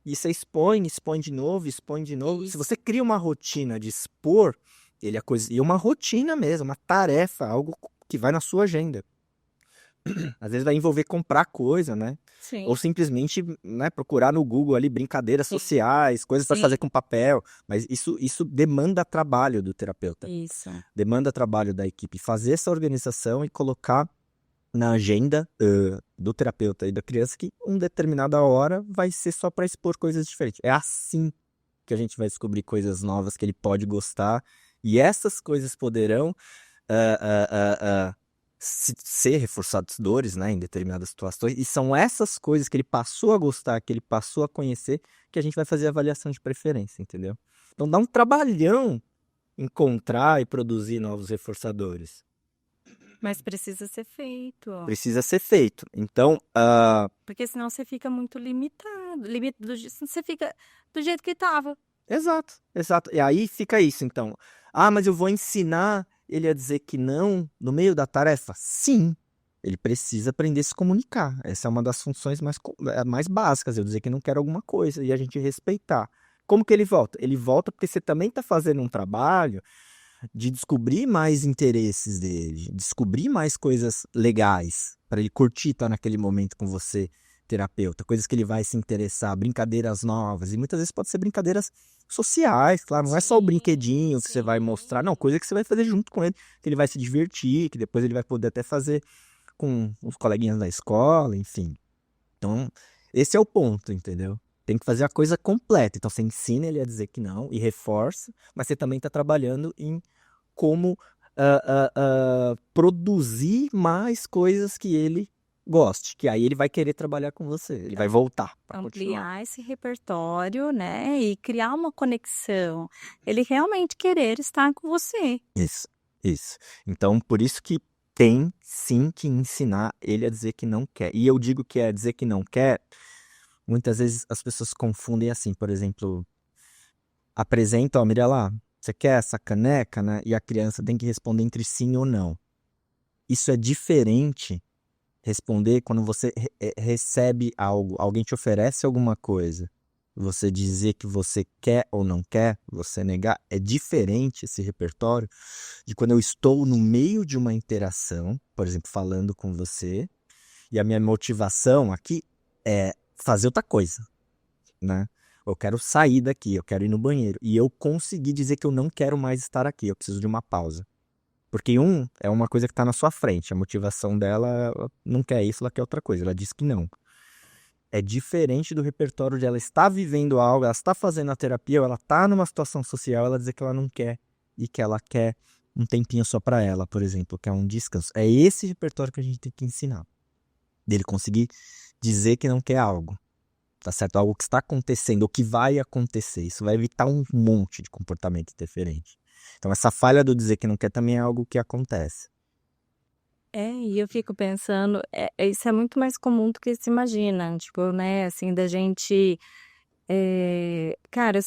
E você expõe de novo, expõe de novo. Isso. Se você cria uma rotina de expor, ele e uma rotina mesmo, uma tarefa, algo que vai na sua agenda. Às vezes vai envolver comprar coisa, né? Sim. Ou simplesmente, né, procurar no Google ali brincadeiras sociais, coisas para fazer com papel. Mas isso demanda trabalho do terapeuta. Isso. Demanda trabalho da equipe. Fazer essa organização e colocar na agenda do terapeuta e da criança que uma determinada hora vai ser só para expor coisas diferentes. É assim que a gente vai descobrir coisas novas que ele pode gostar. E essas coisas poderão ser reforçadores, né, em determinadas situações. E são essas coisas que ele passou a gostar, que ele passou a conhecer, que a gente vai fazer a avaliação de preferência, entendeu? Então dá um trabalhão encontrar e produzir novos reforçadores. Mas precisa ser feito. Precisa ser feito. Então, Porque senão você fica muito limitado. Você fica do jeito que estava. Exato. E aí fica isso, então. Mas eu vou ensinar ele a dizer que não no meio da tarefa? Sim. Ele precisa aprender a se comunicar. Essa é uma das funções mais básicas, eu dizer que não quero alguma coisa e a gente respeitar. Como que ele volta? Ele volta porque você também está fazendo um trabalho de descobrir mais interesses dele, descobrir mais coisas legais para ele curtir estar naquele momento com você, terapeuta, coisas que ele vai se interessar, brincadeiras novas, e muitas vezes pode ser brincadeiras sociais, claro, não é só o brinquedinho que você vai mostrar, não, coisa que você vai fazer junto com ele, que ele vai se divertir, que depois ele vai poder até fazer com os coleguinhas da escola, enfim. Então, esse é o ponto, entendeu? Tem que fazer a coisa completa. Então, você ensina ele a dizer que não e reforça, mas você também está trabalhando em como produzir mais coisas que ele goste, que aí ele vai querer trabalhar com você, ele vai voltar para continuar. Ampliar esse repertório, né? E criar uma conexão. Ele realmente querer estar com você. Isso. Então, por isso que tem sim que ensinar ele a dizer que não quer. E eu digo que é dizer que não quer, muitas vezes as pessoas confundem assim, por exemplo, apresentam, ó, Mirella, você quer essa caneca, né? E a criança tem que responder entre sim ou não. Isso é diferente responder quando você recebe algo, alguém te oferece alguma coisa. Você dizer que você quer ou não quer, você negar, é diferente esse repertório de quando eu estou no meio de uma interação, por exemplo, falando com você, e a minha motivação aqui é fazer outra coisa, né? Eu quero sair daqui, eu quero ir no banheiro, e eu consegui dizer que eu não quero mais estar aqui, eu preciso de uma pausa. Porque é uma coisa que está na sua frente, a motivação dela ela não quer isso, ela quer outra coisa, ela diz que não. É diferente do repertório de ela estar vivendo algo, ela está fazendo a terapia, ou ela está numa situação social, ela dizer que ela não quer e que ela quer um tempinho só para ela, por exemplo, que é um descanso. É esse repertório que a gente tem que ensinar. Dele conseguir dizer que não quer algo, tá certo? Algo que está acontecendo, ou que vai acontecer. Isso vai evitar um monte de comportamento interferente. Então essa falha do dizer que não quer também é algo que acontece. E eu fico pensando, isso é muito mais comum do que se imagina, tipo, né, assim, da gente, cara,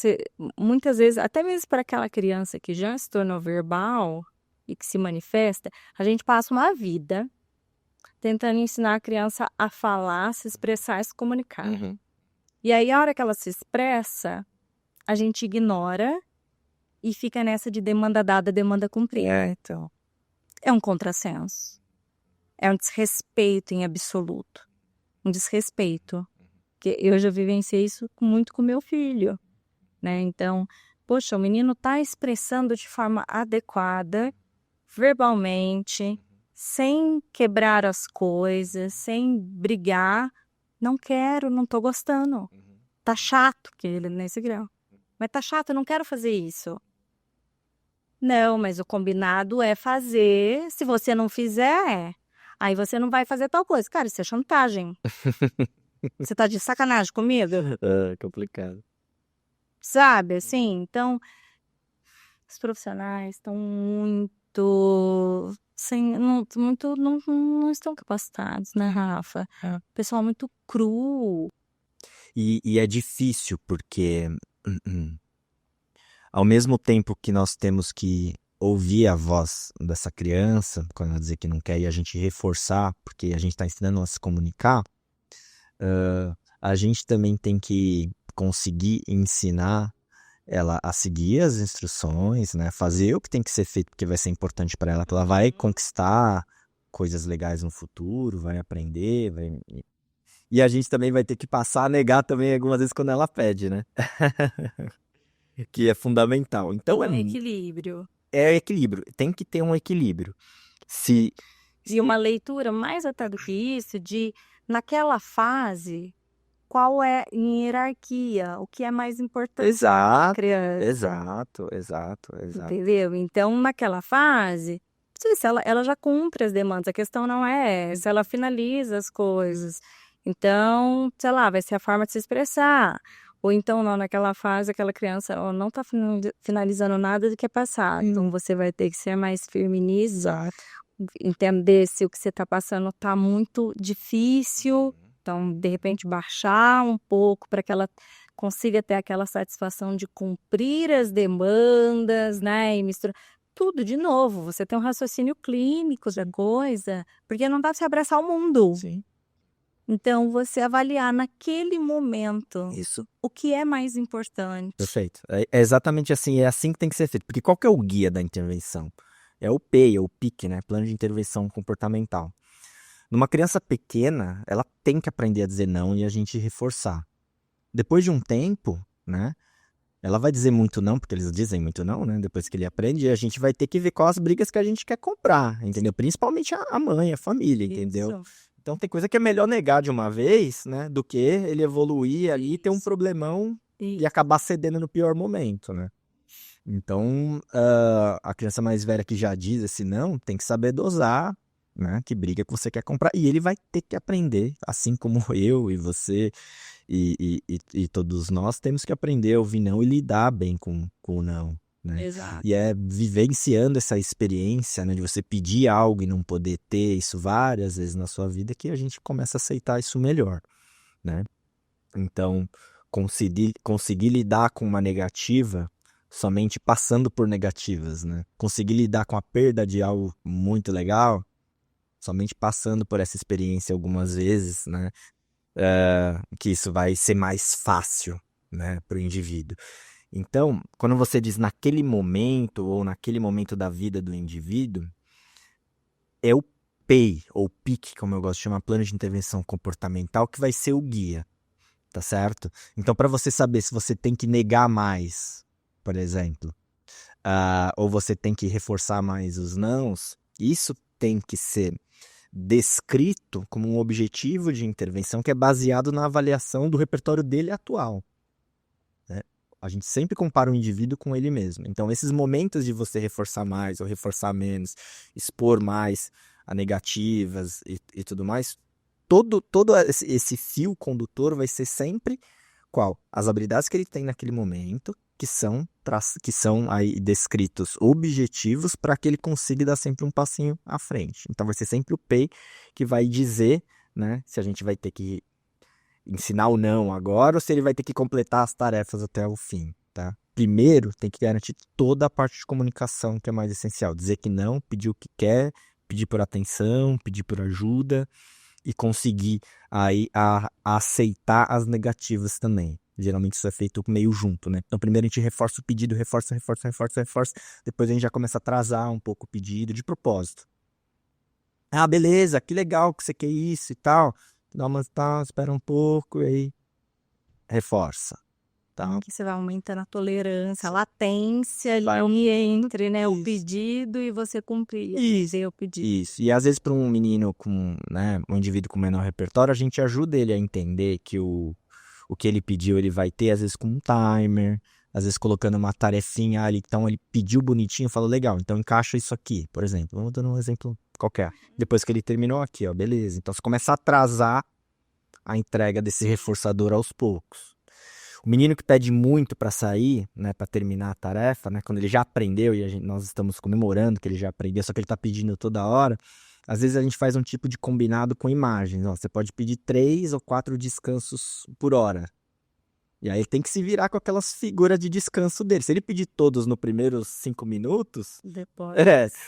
muitas vezes, até mesmo para aquela criança que já se tornou verbal e que se manifesta, a gente passa uma vida tentando ensinar a criança a falar, se expressar, se comunicar. E aí, a hora que ela se expressa, a gente ignora e fica nessa de demanda dada, demanda cumprida. Então. É um contrassenso. É um desrespeito em absoluto. Um desrespeito. Porque eu já vivenciei isso muito com meu filho, né? Então, poxa, o menino tá expressando de forma adequada, verbalmente, sem quebrar as coisas, sem brigar. Não quero, não tô gostando. Tá chato, que ele nesse grau. Mas tá chato, eu não quero fazer isso. Não, mas o combinado é fazer. Se você não fizer, aí você não vai fazer tal coisa. Cara, isso é chantagem. Você tá de sacanagem comigo? É complicado. Sabe, assim? Então, os profissionais estão muito... não estão capacitados, né, Rafa? Pessoal muito cru. E é difícil porque ao mesmo tempo que nós temos que ouvir a voz dessa criança, quando ela dizer que não quer, e a gente reforçar, porque a gente está ensinando ela a se comunicar, a gente também tem que conseguir ensinar ela a seguir as instruções, né? Fazer o que tem que ser feito, porque vai ser importante para ela, que ela vai conquistar coisas legais no futuro, vai aprender, E a gente também vai ter que passar a negar também algumas vezes quando ela pede, né? Que é fundamental. Então Equilíbrio. é equilíbrio. Tem que ter um equilíbrio. E uma leitura mais até do que isso, de naquela fase, qual é em hierarquia, o que é mais importante para a criança. Exato. Entendeu? Então, naquela fase, se ela já cumpre as demandas, a questão não é essa, ela finaliza as coisas. Então, sei lá, vai ser a forma de se expressar. Ou então, não, naquela fase, aquela criança não está finalizando nada do que é passado. Então, você vai ter que ser mais firme nisso, entender se o que você está passando está muito difícil. Então, de repente, baixar um pouco para que ela consiga ter aquela satisfação de cumprir as demandas, né? E misturar tudo de novo. Você tem um raciocínio clínico da coisa, porque não dá para você abraçar o mundo. Sim. Então, você avaliar naquele momento Isso. o que é mais importante. Perfeito. É exatamente assim, é assim que tem que ser feito. Porque qual que é o guia da intervenção? É o PEI, é o PIC, né? Plano de Intervenção Comportamental. Numa criança pequena, ela tem que aprender a dizer não e a gente reforçar. Depois de um tempo, né? Ela vai dizer muito não, porque eles dizem muito não, né? Depois que ele aprende, a gente vai ter que ver quais as brigas que a gente quer comprar, entendeu? Principalmente a mãe, a família, entendeu? Isso. Então tem coisa que é melhor negar de uma vez, né? Do que ele evoluir ali e ter um problemão e acabar cedendo no pior momento, né? Então, a criança mais velha que já diz esse não, tem que saber dosar, né? Que briga que você quer comprar. E ele vai ter que aprender, assim como eu e você e todos nós temos que aprender a ouvir não e lidar bem com o não, né? Exato. E é vivenciando essa experiência, né, de você pedir algo e não poder ter isso várias vezes na sua vida que a gente começa a aceitar isso melhor, né? Então, conseguir lidar com uma negativa somente passando por negativas, né? Conseguir lidar com a perda de algo muito legal somente passando por essa experiência algumas vezes, né? Que isso vai ser mais fácil, né, para o indivíduo. Então, quando você diz naquele momento ou naquele momento da vida do indivíduo, é o PEI, ou PIC, como eu gosto de chamar, plano de intervenção comportamental, que vai ser o guia, tá certo? Então, para você saber se você tem que negar mais, por exemplo, ou você tem que reforçar mais os nãos, isso tem que ser descrito como um objetivo de intervenção que é baseado na avaliação do repertório dele atual, né? A gente sempre compara o indivíduo com ele mesmo. Então, esses momentos de você reforçar mais ou reforçar menos, expor mais a negativas e tudo mais, todo esse fio condutor vai ser sempre qual? As habilidades que ele tem naquele momento, que são aí descritos objetivos para que ele consiga dar sempre um passinho à frente. Então vai ser sempre o PEI que vai dizer, né, se a gente vai ter que ensinar ou não agora, ou se ele vai ter que completar as tarefas até o fim, tá? Primeiro, tem que garantir toda a parte de comunicação, que é mais essencial. Dizer que não, pedir o que quer, pedir por atenção, pedir por ajuda e conseguir aí a aceitar as negativas também. Geralmente isso é feito meio junto, né? Então primeiro a gente reforça o pedido, reforça, depois a gente já começa a atrasar um pouco o pedido de propósito. Ah, beleza, que legal que você quer isso e tal. Dá uma, tá, espera um pouco e aí reforça. Tá? Que você vai aumentando a tolerância, a latência Vai ali entre, né, o Isso. pedido e você cumprir, Isso. dizer o pedido. Isso. E às vezes para um menino com, né, um indivíduo com menor repertório, a gente ajuda ele a entender que o que ele pediu ele vai ter, às vezes com um timer, às vezes colocando uma tarefinha ali, então ele pediu bonitinho, falou, legal, então encaixa isso aqui, por exemplo. Vamos dando um exemplo qualquer. Depois que ele terminou aqui, ó, beleza. Então você começa a atrasar a entrega desse reforçador aos poucos. O menino que pede muito para sair, né, para terminar a tarefa, né, quando ele já aprendeu e nós estamos comemorando que ele já aprendeu, só que ele está pedindo toda hora, às vezes a gente faz um tipo de combinado com imagens. Ó, você pode pedir 3 ou 4 descansos por hora. E aí ele tem que se virar com aquelas figuras de descanso dele. Se ele pedir todos nos primeiros 5 minutos, Depois.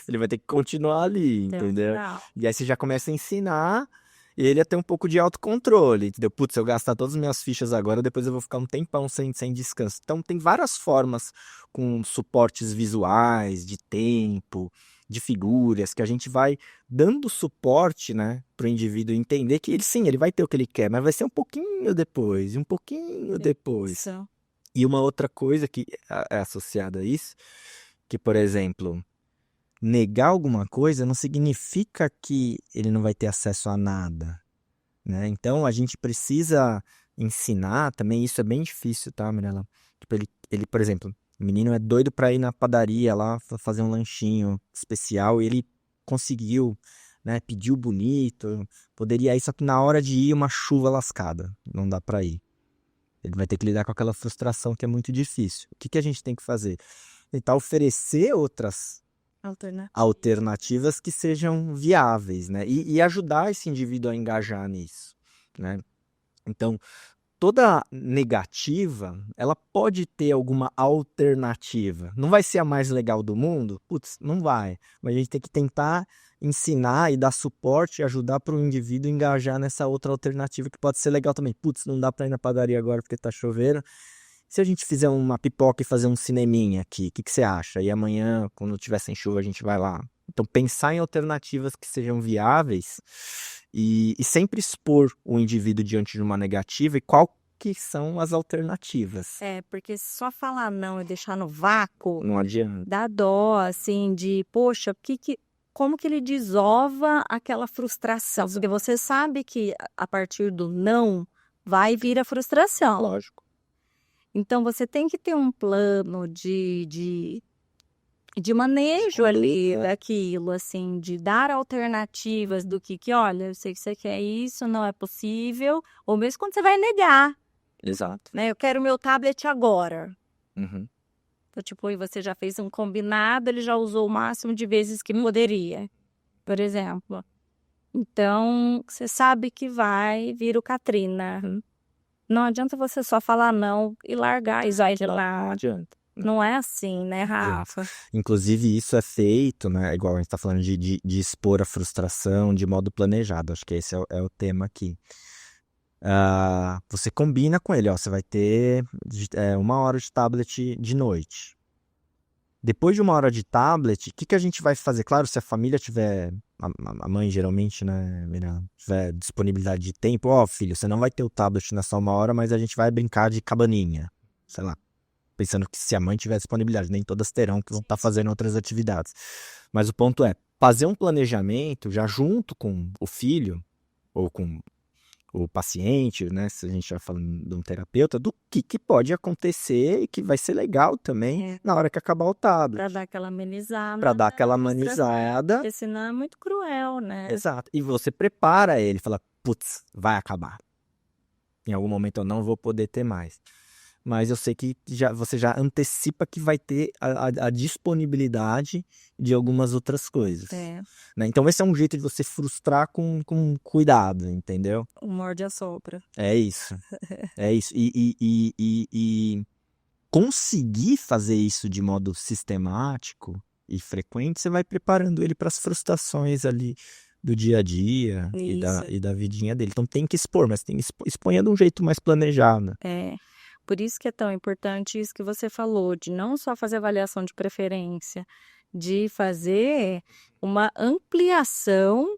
ele vai ter que continuar ali, entendeu? Legal. E aí você já começa a ensinar ele a ter um pouco de autocontrole, entendeu? Putz, se eu gastar todas as minhas fichas agora, depois eu vou ficar um tempão sem descanso. Então tem várias formas com suportes visuais, de tempo, de figuras, que a gente vai dando suporte, né, para o indivíduo entender que ele sim, ele vai ter o que ele quer, mas vai ser um pouquinho depois, um pouquinho depois. Isso. E uma outra coisa que é associada a isso, que, por exemplo, negar alguma coisa não significa que ele não vai ter acesso a nada, né? Então a gente precisa ensinar também, isso é bem difícil, tá, Mirella? Tipo, ele, por exemplo, o menino é doido para ir na padaria lá fazer um lanchinho especial e ele conseguiu, né? Pediu bonito, poderia ir, só que na hora de ir uma chuva lascada, não dá para ir. Ele vai ter que lidar com aquela frustração que é muito difícil. O que a gente tem que fazer? Tentar oferecer outras alternativas que sejam viáveis, né? E ajudar esse indivíduo a engajar nisso, né? Então, toda negativa, ela pode ter alguma alternativa. Não vai ser a mais legal do mundo? Putz, não vai. Mas a gente tem que tentar ensinar e dar suporte e ajudar para o indivíduo engajar nessa outra alternativa que pode ser legal também. Putz, não dá para ir na padaria agora porque tá chovendo. Se a gente fizer uma pipoca e fazer um cineminha aqui, o que você acha? E amanhã, quando tiver sem chuva, a gente vai lá. Então, pensar em alternativas que sejam viáveis e sempre expor o indivíduo diante de uma negativa e qual que são as alternativas. Porque só falar não e deixar no vácuo Não adianta. dá dó, assim, de, poxa, como que ele desova aquela frustração? Porque você sabe que a partir do não vai vir a frustração. Lógico. Então, você tem que ter um plano de de manejo ali daquilo, assim, de dar alternativas do que, olha, eu sei que você quer isso, não é possível, ou mesmo quando você vai negar, Exato. né? Eu quero meu tablet agora. Uhum. Então, tipo, e você já fez um combinado, ele já usou o máximo de vezes que poderia, por exemplo. Então, você sabe que vai vir o Katrina. Não adianta você só falar não e largar e vai de lá. Não adianta. Não é assim, né, Rafa? Inclusive, isso é feito, né? Igual a gente está falando de expor a frustração de modo planejado. Acho que esse é o tema aqui. Você combina com ele, ó, você vai ter 1 hora de tablet de noite. Depois de 1 hora de tablet, o que a gente vai fazer? Claro, se a família tiver, a mãe geralmente, né, tiver disponibilidade de tempo, ó, filho, você não vai ter o tablet nessa 1 hora, mas a gente vai brincar de cabaninha, sei lá. Pensando que se a mãe tiver disponibilidade, nem todas terão, que vão estar fazendo outras atividades. Mas o ponto é, fazer um planejamento já junto com o filho, ou com o paciente, né, se a gente já falando de um terapeuta, do que pode acontecer e que vai ser legal também na hora que acabar o tablet. Pra dar aquela amenizada. Pra dar aquela amenizada. Porque senão é muito cruel, né? Exato. E você prepara ele, fala, putz, vai acabar. Em algum momento eu não vou poder ter mais. Mas eu sei que você já antecipa que vai ter a disponibilidade de algumas outras coisas. Né? Então esse é um jeito de você frustrar com cuidado, entendeu? O morde-a-sopra. É isso. É isso. E conseguir fazer isso de modo sistemático e frequente, você vai preparando ele para as frustrações ali do dia a dia e da vidinha dele. Então tem que expor, mas tem que exponha de um jeito mais planejado. Por isso que é tão importante isso que você falou, de não só fazer avaliação de preferência, de fazer uma ampliação,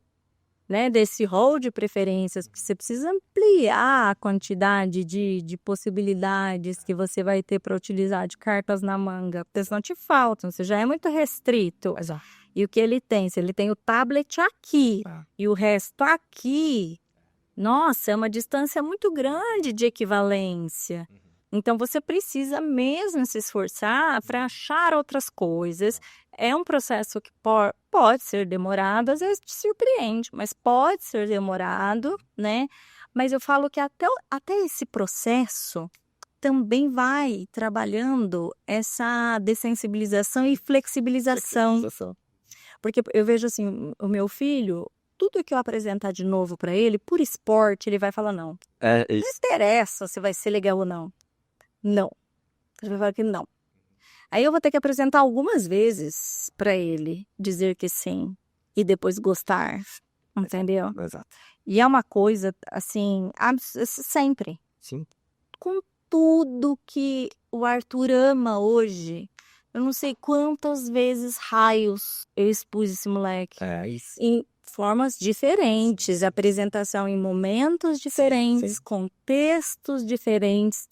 né, desse rol de preferências, porque você precisa ampliar a quantidade de possibilidades que você vai ter para utilizar de cartas na manga, porque senão te faltam, você já é muito restrito. Exato. E o que ele tem? Se ele tem o tablet aqui e o resto aqui, nossa, é uma distância muito grande de equivalência. Então, você precisa mesmo se esforçar para achar outras coisas. É um processo que pode ser demorado, às vezes te surpreende, mas pode ser demorado, né? Mas eu falo que até esse processo também vai trabalhando essa dessensibilização e flexibilização. Porque eu vejo assim, o meu filho, tudo que eu apresentar de novo para ele, por esporte, ele vai falar não. Não interessa se vai ser legal ou não. Não. Ele vai falar que não. Aí eu vou ter que apresentar algumas vezes para ele, dizer que sim e depois gostar, entendeu? Exato. E é uma coisa assim, sempre. Sim. Com tudo que o Arthur ama hoje, eu não sei quantas vezes raios eu expus esse moleque. Isso. Em formas diferentes, apresentação em momentos diferentes, contextos diferentes.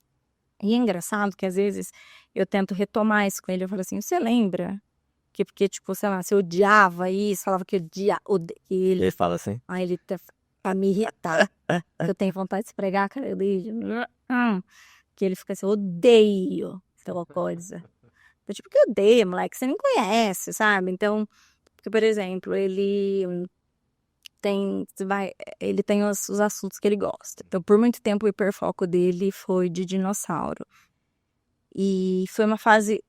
E é engraçado que às vezes eu tento retomar isso com ele. Eu falo assim, você lembra? Porque, tipo, sei lá, você odiava isso, falava que odia ele. Ele fala assim? Aí ele pra me irritar. Eu tenho vontade de esfregar a cara dele. Que ele fica assim, odeio aquela coisa. Eu, tipo, que odeia, moleque? Você nem conhece, sabe? Então, porque, por exemplo, ele tem os assuntos que ele gosta. Então, por muito tempo, o hiperfoco dele foi de dinossauro. E foi uma fase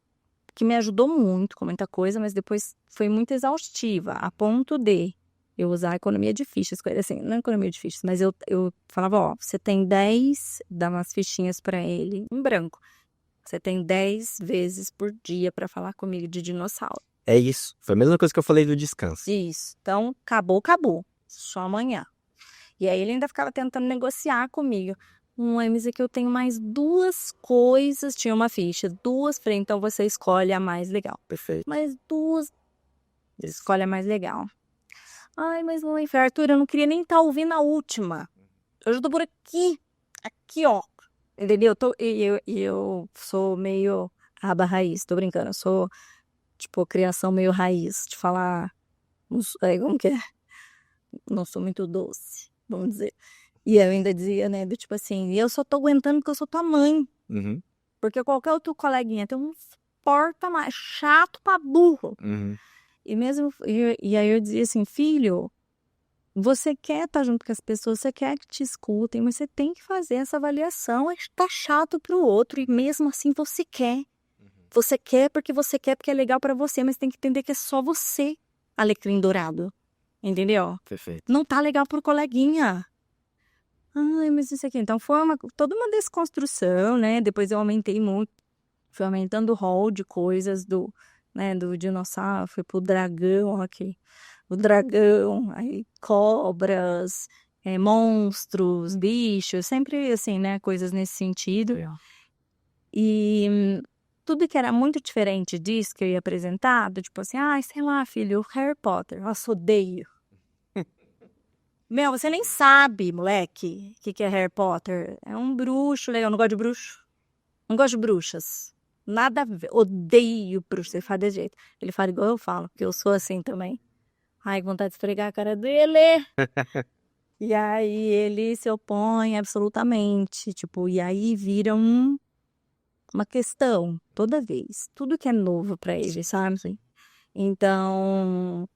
que me ajudou muito com muita coisa, mas depois foi muito exaustiva, a ponto de eu usar a economia de fichas, assim, não economia de fichas, mas eu falava, ó, você tem 10, dá umas fichinhas para ele, em branco. Você tem 10 vezes por dia para falar comigo de dinossauro. É isso. Foi a mesma coisa que eu falei do descanso. Isso. Então, acabou. Só amanhã. E aí ele ainda ficava tentando negociar comigo. Mas é que eu tenho mais 2 coisas. Tinha uma ficha, 2. Falei, então você escolhe a mais legal. Perfeito. Mais 2. Escolhe a mais legal. Ai, mas mãe, Arthur, eu não queria nem estar ouvindo a última. Eu já tô por aqui. Aqui, ó. Entendeu? Eu sou meio aba raiz. Tô brincando. Eu sou, tipo, criação meio raiz. De falar... Como que é? Não sou muito doce, vamos dizer. E eu ainda dizia, né, tipo assim, eu só tô aguentando porque eu sou tua mãe. Uhum. Porque qualquer outro coleguinha tem um suporta mais, chato pra burro. Uhum. E aí eu dizia assim, filho, você quer estar junto com as pessoas, você quer que te escutem, mas você tem que fazer essa avaliação, tá chato pro outro, e mesmo assim você quer. Você quer porque é legal pra você, mas tem que entender que é só você, alecrim dourado, entendeu? Perfeito. Não tá legal pro coleguinha. Ai, mas isso aqui. Então foi toda uma desconstrução, né? Depois eu aumentei muito. Fui aumentando o rol de coisas do dinossauro, fui pro dragão aqui. O dragão, aí cobras, monstros, bichos, sempre assim, né? Coisas nesse sentido. E tudo que era muito diferente disso que eu ia apresentar, tipo assim, sei lá, filho, Harry Potter, nossa, odeio. Meu, você nem sabe, moleque, o que é Harry Potter. É um bruxo, legal. Eu não gosto de bruxo. Não gosto de bruxas. Nada a ver. Odeio bruxas. Ele fala desse jeito. Ele fala igual eu falo, porque eu sou assim também. Ai, que vontade de esfregar a cara dele. E aí ele se opõe absolutamente. Tipo, e aí vira uma questão toda vez. Tudo que é novo pra ele, sabe? Então,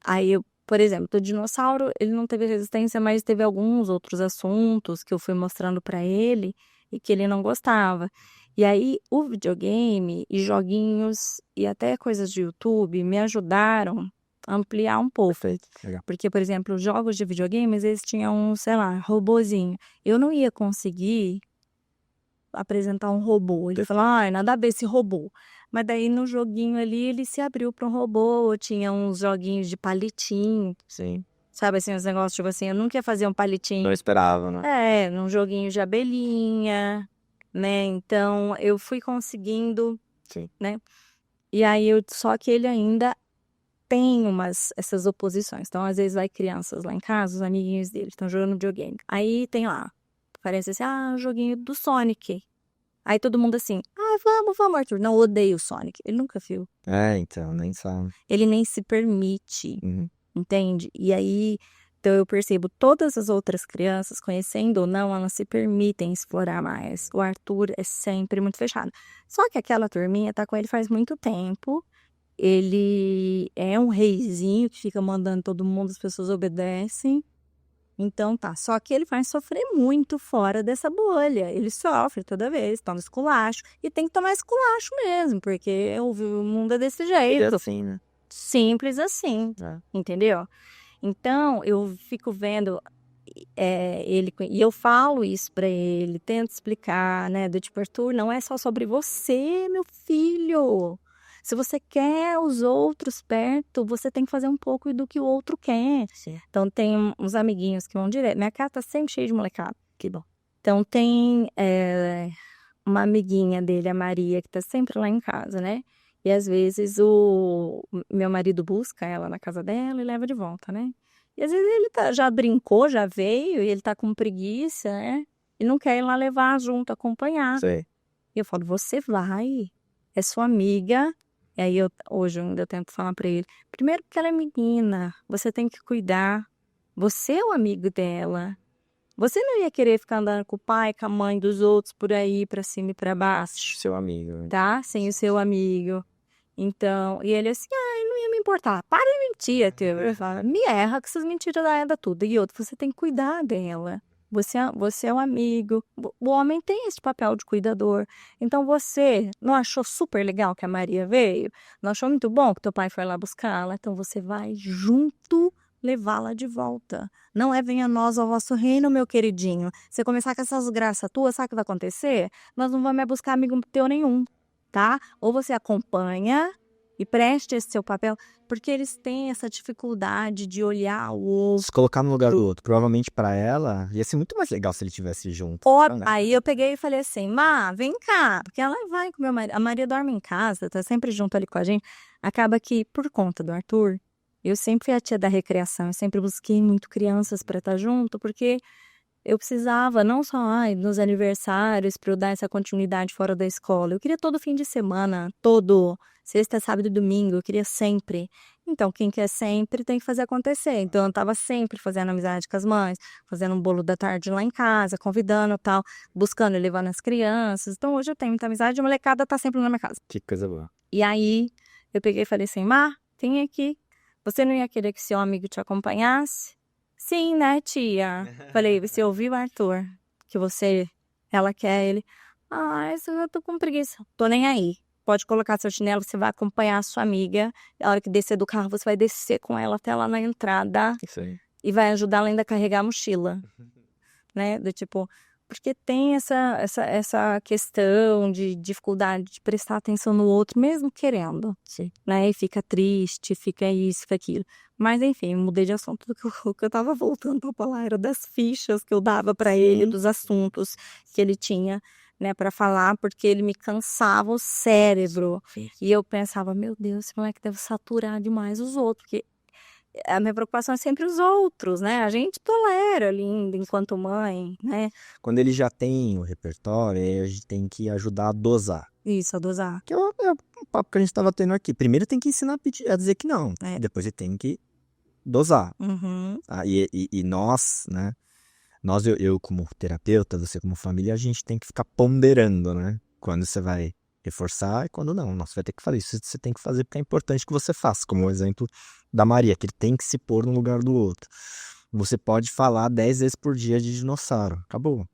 aí por exemplo, o dinossauro, ele não teve resistência, mas teve alguns outros assuntos que eu fui mostrando pra ele e que ele não gostava. E aí, o videogame e joguinhos e até coisas de YouTube me ajudaram a ampliar um pouco. Perfeito. Legal. Porque, por exemplo, os jogos de videogames, eles tinham, sei lá, robozinho. Eu não ia conseguir apresentar um robô. Ele falou, nada a ver esse robô. Mas daí no joguinho ali, ele se abriu para um robô, tinha uns joguinhos de palitinho. Sim. Sabe assim, os negócios, tipo assim, eu nunca ia fazer um palitinho. Não esperava, né? Num joguinho de abelhinha, né? Então, eu fui conseguindo, Sim. né? E aí, só que ele ainda tem essas oposições. Então, às vezes, vai crianças lá em casa, os amiguinhos dele estão jogando videogame. Aí tem lá, parece assim, o joguinho do Sonic. Aí todo mundo assim, vamos, Arthur. Não, odeio o Sonic. Ele nunca viu. Então, nem sabe. Ele nem se permite, Uhum. entende? E aí, então eu percebo todas as outras crianças, conhecendo ou não, elas se permitem explorar mais. O Arthur é sempre muito fechado. Só que aquela turminha tá com ele faz muito tempo. Ele é um reizinho que fica mandando todo mundo, as pessoas obedecem. Então tá, só que ele vai sofrer muito fora dessa bolha. Ele sofre toda vez, toma esculacho. E tem que tomar esculacho mesmo, porque o mundo é desse jeito. É assim, né? Simples assim, entendeu? Então, eu fico vendo ele, e eu falo isso pra ele, tento explicar, né? Do tipo, Arthur, não é só sobre você, meu filho. Se você quer os outros perto, você tem que fazer um pouco do que o outro quer. Sim. Então, tem uns amiguinhos que vão direto. Minha casa tá sempre cheia de molecada. Que bom. Então, tem uma amiguinha dele, a Maria, que tá sempre lá em casa, né? E às vezes o meu marido busca ela na casa dela e leva de volta, né? E às vezes ele já brincou, já veio, e ele tá com preguiça, né? E não quer ir lá levar junto, acompanhar. Sei. E eu falo, você vai, é sua amiga. E aí hoje eu ainda tento falar pra ele, primeiro porque ela é menina, você tem que cuidar. Você é o amigo dela. Você não ia querer ficar andando com o pai, com a mãe dos outros por aí, pra cima e pra baixo. Seu amigo. Tá? Sem o seu amigo. Então, e ele assim, não ia me importar. Para de mentir, teu. Eu falo, me erra que essas mentiras da Eda tudo. E outro, você tem que cuidar dela. Você é um amigo. O homem tem esse papel de cuidador. Então, você não achou super legal que a Maria veio? Não achou muito bom que teu pai foi lá buscá-la? Então, você vai junto levá-la de volta. Não é venha nós ao vosso reino, meu queridinho. Você começar com essas graças tuas, sabe o que vai acontecer? Nós não vamos mais buscar amigo teu nenhum. Tá? Ou você acompanha e preste esse seu papel, porque eles têm essa dificuldade de olhar o outro. Se colocar no lugar do outro. Provavelmente pra ela, ia ser muito mais legal se ele estivesse junto. Né? Aí eu peguei e falei assim, vem cá, porque ela vai com meu marido. A Maria dorme em casa, tá sempre junto ali com a gente. Acaba que, por conta do Arthur, eu sempre fui a tia da recreação, eu sempre busquei muito crianças pra estar junto, porque eu precisava não só nos aniversários para eu dar essa continuidade fora da escola. Eu queria todo fim de semana, todo sexta, sábado e domingo, eu queria sempre. Então, quem quer sempre tem que fazer acontecer. Então, eu estava sempre fazendo amizade com as mães, fazendo um bolo da tarde lá em casa, convidando tal, buscando e levando as crianças. Então, hoje eu tenho muita amizade, a molecada tá sempre na minha casa. Que coisa boa. E aí, eu peguei e falei assim, Má, vem aqui. Você não ia querer que seu amigo te acompanhasse? Sim, né, tia? Falei, você ouviu, Arthur? Que ela quer ele. Eu tô com preguiça. Tô nem aí. Pode colocar seu chinelo, você vai acompanhar a sua amiga. A hora que descer do carro, você vai descer com ela até lá na entrada. Isso aí. E vai ajudar ela ainda a carregar a mochila. Né? Do tipo, porque tem essa questão de dificuldade de prestar atenção no outro, mesmo querendo. Sim. Né? E fica triste, fica isso, fica aquilo. Mas enfim, mudei de assunto. O que eu tava voltando pra falar era das fichas que eu dava pra ele, dos assuntos que ele tinha, né, para falar, porque ele me cansava o cérebro. Sim. E eu pensava, meu Deus, esse moleque deve saturar demais os outros, porque a minha preocupação é sempre os outros, né? A gente tolera ali enquanto mãe, né? Quando ele já tem o repertório, aí a gente tem que ajudar a dosar. Isso, a dosar. Que é o papo que a gente estava tendo aqui. Primeiro tem que ensinar a dizer que não. É. Depois ele tem que dosar. Uhum. E nós, né? Eu como terapeuta, você como família, a gente tem que ficar ponderando, né? Quando você vai reforçar e quando não. Você vai ter que fazer isso. Você tem que fazer porque é importante que você faça. Como o exemplo da Maria, que ele tem que se pôr no lugar do outro. Você pode falar 10 vezes por dia de dinossauro. Acabou.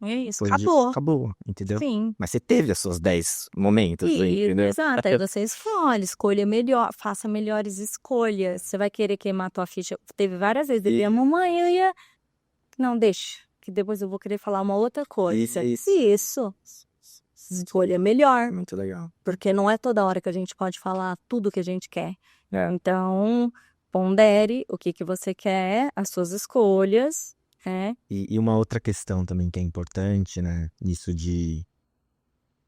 É isso, Depois acabou. Acabou, entendeu? Sim. Mas você teve as suas 10 momentos, entendeu? Exato, aí você escolha melhor, faça melhores escolhas. Você vai querer queimar a tua ficha. Teve várias vezes, ele ia, mamãe, eu ia... Não, deixa, que depois eu vou querer falar uma outra coisa. Isso. Escolha melhor. Muito legal. Porque não é toda hora que a gente pode falar tudo que a gente quer. Então, pondere o que você quer, as suas escolhas, né? E uma outra questão também que é importante, né? Nisso de...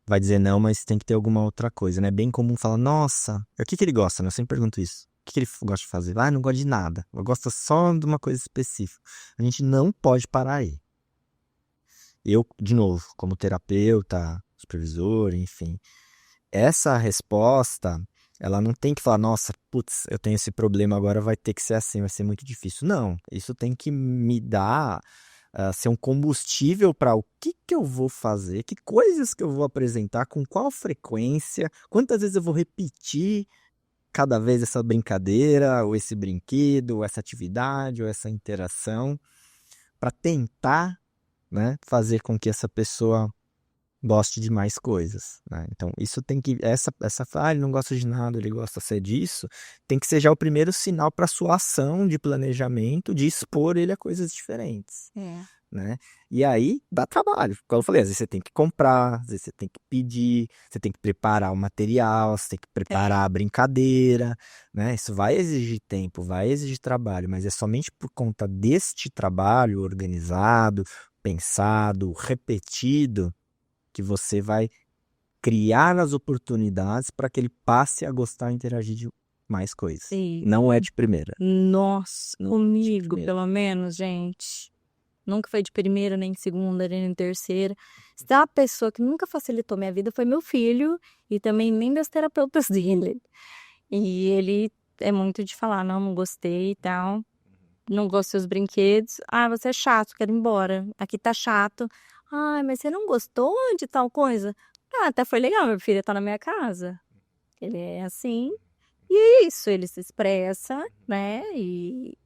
Vai dizer não, mas tem que ter alguma outra coisa, né? É bem comum falar, nossa, o que ele gosta, né? Eu sempre pergunto isso. O que ele gosta de fazer? Não gosta de nada. Eu gosto só de uma coisa específica. A gente não pode parar aí. Eu, de novo, como terapeuta, supervisor, enfim, essa resposta, ela não tem que falar, nossa, putz, eu tenho esse problema, agora vai ter que ser assim, vai ser muito difícil. Não, isso tem que me dar, ser um combustível para o que eu vou fazer, que coisas que eu vou apresentar, com qual frequência, quantas vezes eu vou repetir cada vez essa brincadeira, ou esse brinquedo, ou essa atividade, ou essa interação, para tentar, né, fazer com que essa pessoa goste de mais coisas, né? Então, isso tem que... ele não gosta de nada, ele gosta de ser disso, tem que ser já o primeiro sinal para sua ação de planejamento, de expor ele a coisas diferentes. Né? E aí dá trabalho. Como eu falei, às vezes você tem que comprar, às vezes você tem que pedir, você tem que preparar o material, você tem que preparar a brincadeira, né? Isso vai exigir tempo, vai exigir trabalho, mas é somente por conta deste trabalho organizado, pensado, repetido, que você vai criar as oportunidades para que ele passe a gostar e interagir de mais coisas. Sim. Não é de primeira. Nossa, comigo, pelo menos, gente. Nunca foi de primeira, nem de segunda, nem de terceira. Se a pessoa que nunca facilitou minha vida foi meu filho e também nem das terapeutas dele. E ele é muito de falar, não gostei e tal. Não gosto dos brinquedos. Você é chato, quero ir embora. Aqui tá chato. Mas você não gostou de tal coisa? Até foi legal, meu filho tá na minha casa. Ele é assim. E é isso, ele se expressa, né? E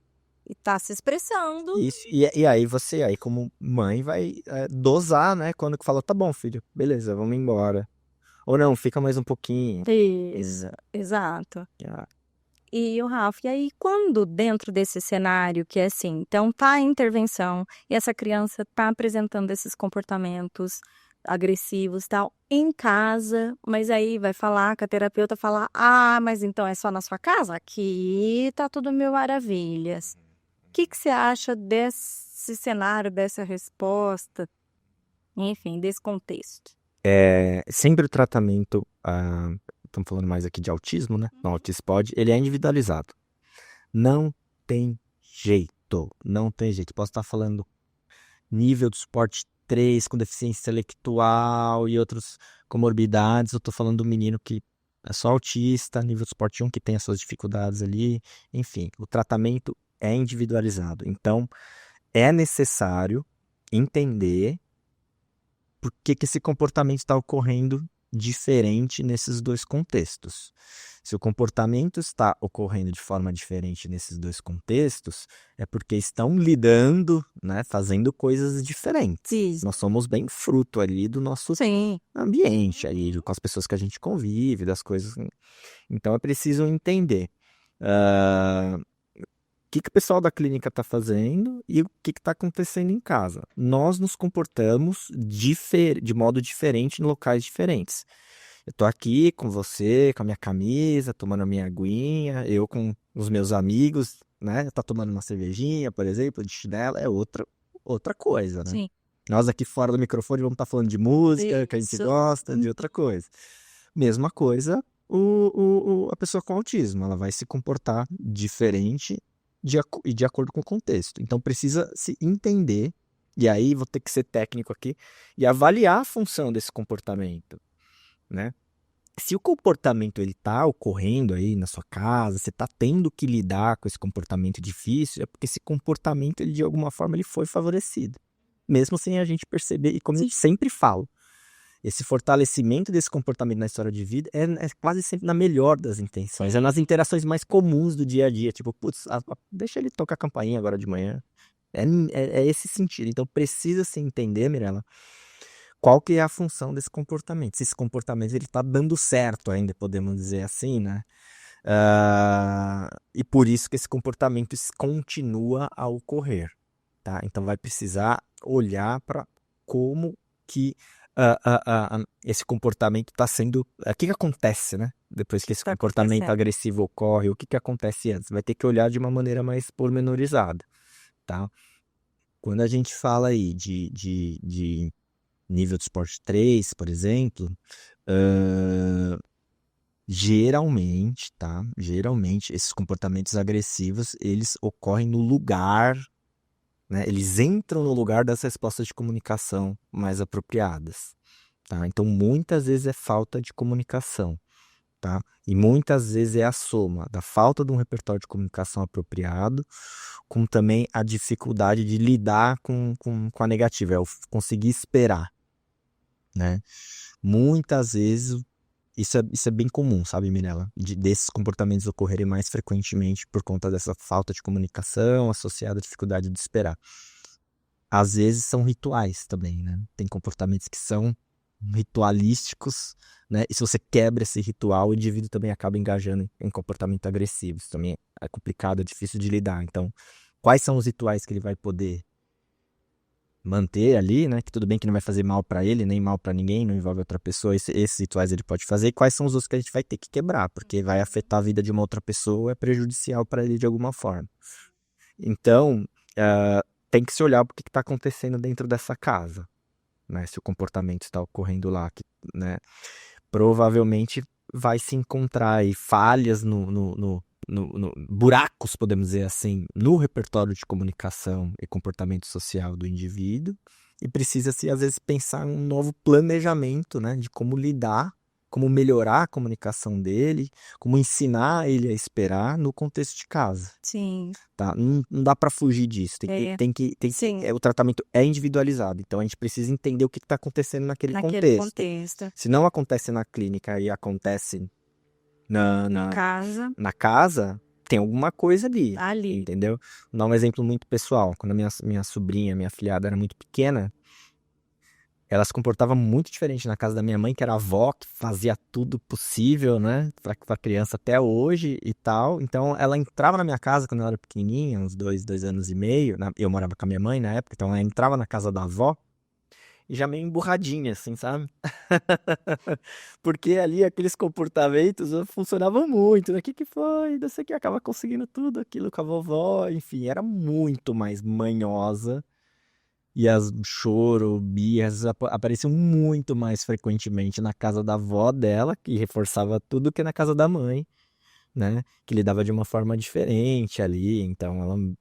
tá se expressando. Isso, e aí você, aí como mãe, vai dosar, né? Quando que fala, tá bom, filho, beleza, vamos embora. Ou não, fica mais um pouquinho. Isso, exato. E o Rafa, e aí quando dentro desse cenário que é assim, então tá a intervenção e essa criança tá apresentando esses comportamentos agressivos e tal, em casa, mas aí vai falar com a terapeuta, falar, mas então é só na sua casa? Aqui tá tudo mil maravilhas. O que você acha desse cenário, dessa resposta, enfim, desse contexto? Sempre o tratamento, estamos falando mais aqui de autismo, né? No Autispod, ele é individualizado. Não tem jeito. Posso estar falando nível de suporte 3 com deficiência intelectual e outras comorbidades. Eu tô falando do menino que é só autista, nível de suporte 1, que tem as suas dificuldades ali. Enfim, o tratamento é individualizado. Então, é necessário entender por que esse comportamento está ocorrendo diferente nesses dois contextos. Se o comportamento está ocorrendo de forma diferente nesses dois contextos, é porque estão lidando, né, fazendo coisas diferentes. Isso. Nós somos bem fruto ali do nosso Sim. ambiente, ali, com as pessoas que a gente convive, das coisas. Então é preciso entender o que o pessoal da clínica está fazendo e o que está acontecendo em casa. Nós nos comportamos de modo diferente em locais diferentes. Eu estou aqui com você, com a minha camisa, tomando a minha aguinha, eu com os meus amigos, né? Tá tomando uma cervejinha, por exemplo, de chinelo, é outra coisa, né? Sim. Nós aqui fora do microfone vamos estar falando de música, que a gente Isso. gosta, de outra coisa. Mesma coisa, a pessoa com autismo, ela vai se comportar diferente de acordo com o contexto. Então precisa se entender, e aí vou ter que ser técnico aqui, e avaliar a função desse comportamento, né? Se o comportamento ele está ocorrendo aí na sua casa, você está tendo que lidar com esse comportamento difícil, é porque esse comportamento, ele, de alguma forma, ele foi favorecido. Mesmo sem a gente perceber, e como eu sempre falo, esse fortalecimento desse comportamento na história de vida é quase sempre na melhor das intenções. É nas interações mais comuns do dia a dia. Tipo, putz, deixa ele tocar a campainha agora de manhã. É esse sentido. Então, precisa se entender, Mirella, qual que é a função desse comportamento. Se esse comportamento ele está dando certo ainda, podemos dizer assim, né? E por isso que esse comportamento continua a ocorrer. Tá? Então, vai precisar olhar para como que esse comportamento está sendo... O que acontece, né? Depois que esse comportamento agressivo ocorre, o que acontece antes? Vai ter que olhar de uma maneira mais pormenorizada, tá? Quando a gente fala aí de nível de suporte 3, por exemplo, geralmente, tá? Geralmente, esses comportamentos agressivos, eles ocorrem no lugar, né? Eles entram no lugar das respostas de comunicação mais apropriadas, tá? Então, muitas vezes é falta de comunicação, tá? E muitas vezes é a soma da falta de um repertório de comunicação apropriado, com também a dificuldade de lidar com a negativa, é o conseguir esperar, né? Muitas vezes isso é bem comum, sabe, Mirella? Desses comportamentos ocorrerem mais frequentemente por conta dessa falta de comunicação associada à dificuldade de esperar. Às vezes são rituais também, né? Tem comportamentos que são ritualísticos, né? E se você quebra esse ritual, o indivíduo também acaba engajando em comportamento agressivo. Isso também é complicado, é difícil de lidar. Então, quais são os rituais que ele vai poder manter ali, né? Que tudo bem que não vai fazer mal para ele, nem mal para ninguém, não envolve outra pessoa. Esses rituais ele pode fazer. E quais são os outros que a gente vai ter que quebrar? Porque vai afetar a vida de uma outra pessoa, é prejudicial para ele de alguma forma. Então, tem que se olhar o que está acontecendo dentro dessa casa, né? Se o comportamento está ocorrendo lá, né? Provavelmente vai se encontrar aí falhas buracos, podemos dizer assim, no repertório de comunicação e comportamento social do indivíduo, e precisa-se, às vezes, pensar em um novo planejamento, né, de como lidar, como melhorar a comunicação dele, como ensinar ele a esperar no contexto de casa. Sim. Tá? Não dá para fugir disso. O tratamento é individualizado, então a gente precisa entender o que está acontecendo naquele contexto. Se não acontece na clínica e acontece na casa, tem alguma coisa ali, entendeu? Vou dar um exemplo muito pessoal. Quando a minha sobrinha, minha filhada era muito pequena, ela se comportava muito diferente na casa da minha mãe, que era a avó, que fazia tudo possível, né, pra criança até hoje e tal. Então, ela entrava na minha casa quando ela era pequenininha, uns 2 anos e meio, eu morava com a minha mãe na época, então ela entrava na casa da avó e já meio emburradinha, assim, sabe? Porque ali aqueles comportamentos funcionavam muito, né? O que foi? Não sei o que, acaba conseguindo tudo aquilo com a vovó, enfim, era muito mais manhosa. E as choro, birras apareciam muito mais frequentemente na casa da avó dela, que reforçava tudo, que na casa da mãe, né? Que lidava de uma forma diferente ali. Então,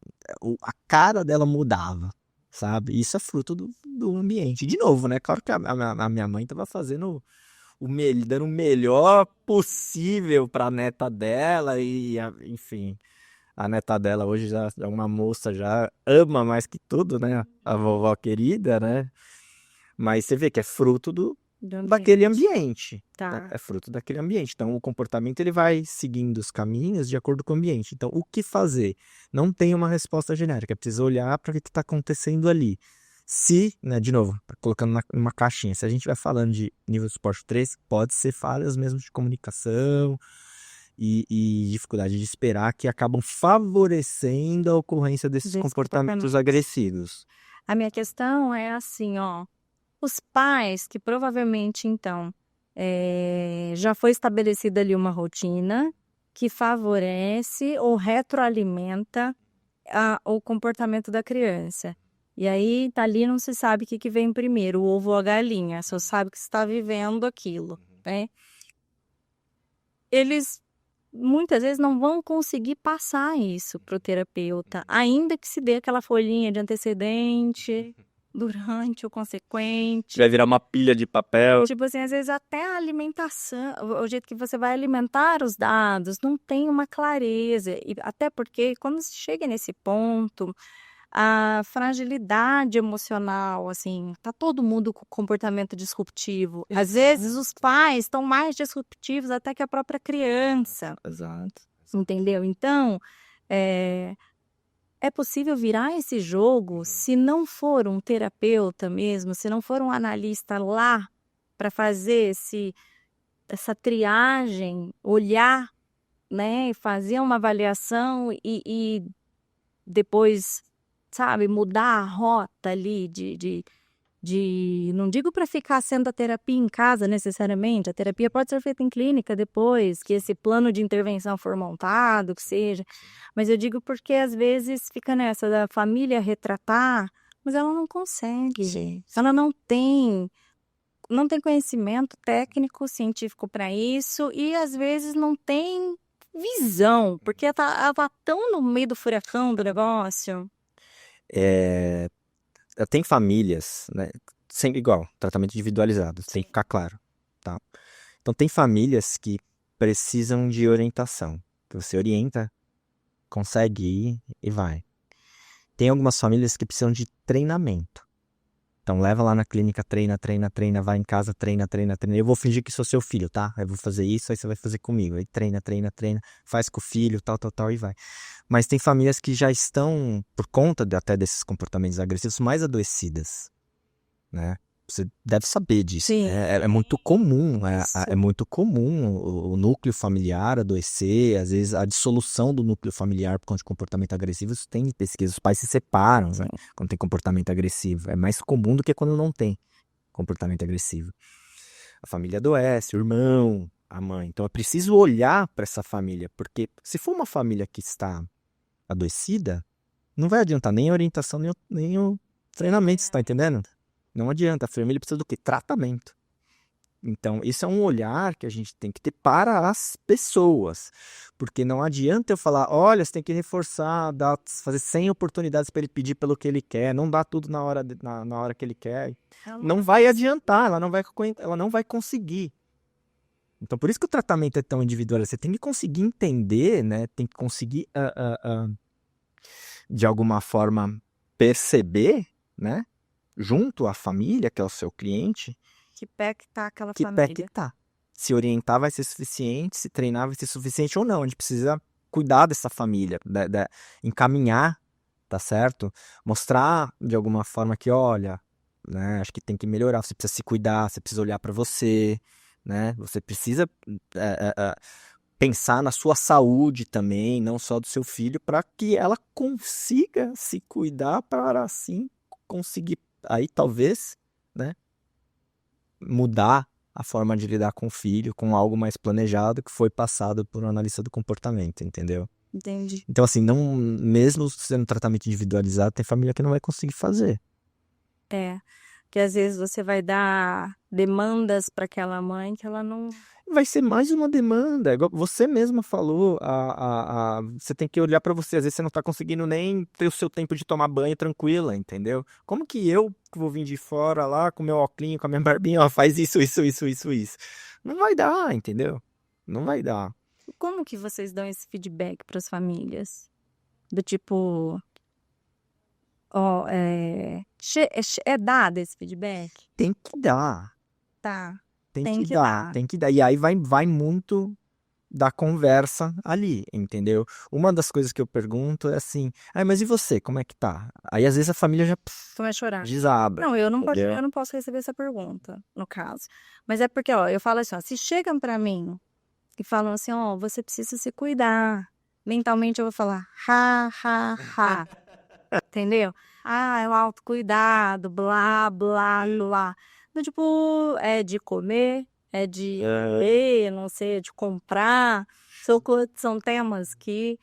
a cara dela mudava, sabe? Isso é fruto do ambiente. De novo, né? Claro que a minha mãe estava fazendo dando o melhor possível para a neta dela enfim, a neta dela hoje já é uma moça, já ama mais que tudo, né? A vovó querida, né? Mas você vê que é fruto daquele ambiente. Né? Tá. É fruto daquele ambiente. Então, o comportamento ele vai seguindo os caminhos de acordo com o ambiente. Então, o que fazer? Não tem uma resposta genérica. É preciso olhar para o que está acontecendo ali. Se, né, de novo, colocando numa caixinha, se a gente vai falando de nível de suporte 3, pode ser falhas mesmo de comunicação e dificuldade de esperar que acabam favorecendo a ocorrência desses comportamentos agressivos. A minha questão é assim, ó. Os pais que provavelmente, então, já foi estabelecida ali uma rotina que favorece ou retroalimenta o comportamento da criança. E aí, ali não se sabe o que vem primeiro, o ovo ou a galinha, só sabe que você está vivendo aquilo, né? Eles muitas vezes não vão conseguir passar isso para o terapeuta, ainda que se dê aquela folhinha de antecedente, durante ou consequente. Vai virar uma pilha de papel. Tipo assim, às vezes até a alimentação, o jeito que você vai alimentar os dados, não tem uma clareza. E até porque quando se chega nesse ponto, a fragilidade emocional, assim, tá todo mundo com comportamento disruptivo. Às vezes os pais estão mais disruptivos até que a própria criança. Exato. Entendeu? Então, é possível virar esse jogo se não for um terapeuta mesmo, se não for um analista lá para fazer essa triagem, olhar, né, e fazer uma avaliação e depois, sabe, mudar a rota ali não digo para ficar sendo a terapia em casa necessariamente, a terapia pode ser feita em clínica depois, que esse plano de intervenção for montado, que seja, mas eu digo porque às vezes fica nessa da família retratar, mas ela não consegue, gente. Ela não tem conhecimento técnico, científico para isso e às vezes não tem visão, porque ela tá tão no meio do furacão do negócio. Tem famílias, né? Sempre igual, tratamento individualizado, tem que ficar claro, tá? Então tem famílias que precisam de orientação. Que você orienta, consegue ir e vai. Tem algumas famílias que precisam de treinamento. Então leva lá na clínica, treina, vai em casa, treina. Eu vou fingir que sou seu filho, tá? Eu vou fazer isso, aí você vai fazer comigo. Aí treina, faz com o filho, tal, e vai. Mas tem famílias que já estão, por conta até desses comportamentos agressivos, mais adoecidas, né? Você deve saber disso. Sim. É muito comum, é muito comum o núcleo familiar adoecer, às vezes a dissolução do núcleo familiar por conta de comportamento agressivo, isso tem pesquisa, os pais se separam, né, quando tem comportamento agressivo. É mais comum do que quando não tem comportamento agressivo. A família adoece, o irmão, a mãe. Então é preciso olhar para essa família, porque se for uma família que está adoecida, não vai adiantar nem a orientação, nem o treinamento, você está entendendo? Não adianta, a família precisa do quê? Tratamento. Então, isso é um olhar que a gente tem que ter para as pessoas. Porque não adianta eu falar, olha, você tem que reforçar, fazer 100 oportunidades para ele pedir pelo que ele quer, não dá tudo na hora que ele quer. Não vai adiantar, ela não vai conseguir. Então, por isso que o tratamento é tão individual. Você tem que conseguir entender, né? Tem que conseguir, de alguma forma, perceber, né? Junto à família, que é o seu cliente, que pé que tá aquela que família. pé que tá. Se orientar vai ser suficiente, se treinar vai ser suficiente ou não. A gente precisa cuidar dessa família, encaminhar, tá certo? Mostrar de alguma forma que, olha, né, acho que tem que melhorar, você precisa se cuidar, você precisa olhar para você, né? Você precisa pensar na sua saúde também, não só do seu filho, para que ela consiga se cuidar para assim conseguir aí talvez, né, mudar a forma de lidar com o filho, com algo mais planejado que foi passado por um analista do comportamento, entendeu? Entendi. Então assim, não, mesmo sendo tratamento individualizado, tem família que não vai conseguir fazer. Que às vezes você vai dar demandas para aquela mãe que ela não vai ser mais uma demanda. Igual você mesma falou, você tem que olhar pra você. Às vezes você não tá conseguindo nem ter o seu tempo de tomar banho tranquila, entendeu? Como que eu que vou vir de fora lá com meu óculos, com a minha barbinha, ó, faz isso, isso, isso, isso, isso. Não vai dar, entendeu? Não vai dar. Como que vocês dão esse feedback para as famílias? Do tipo, ó, é dado esse feedback? Tem que dar. Tá, Tem tem que que dar, dar. tem que dar. E aí vai muito da conversa ali, entendeu? Uma das coisas que eu pergunto é assim, mas e você, como é que tá? Aí às vezes a família já Tu vai chorar. desaba, Não, eu entendeu? não posso receber essa pergunta, no caso. Mas é porque, ó, eu falo assim, ó, se chegam pra mim e falam assim, ó, você precisa se cuidar. Mentalmente eu vou falar, ha, ha, ha. Entendeu? Ah, é o autocuidado, blá, blá, blá. Então, tipo, é de comer, é de ler, não sei, é de comprar. São temas que,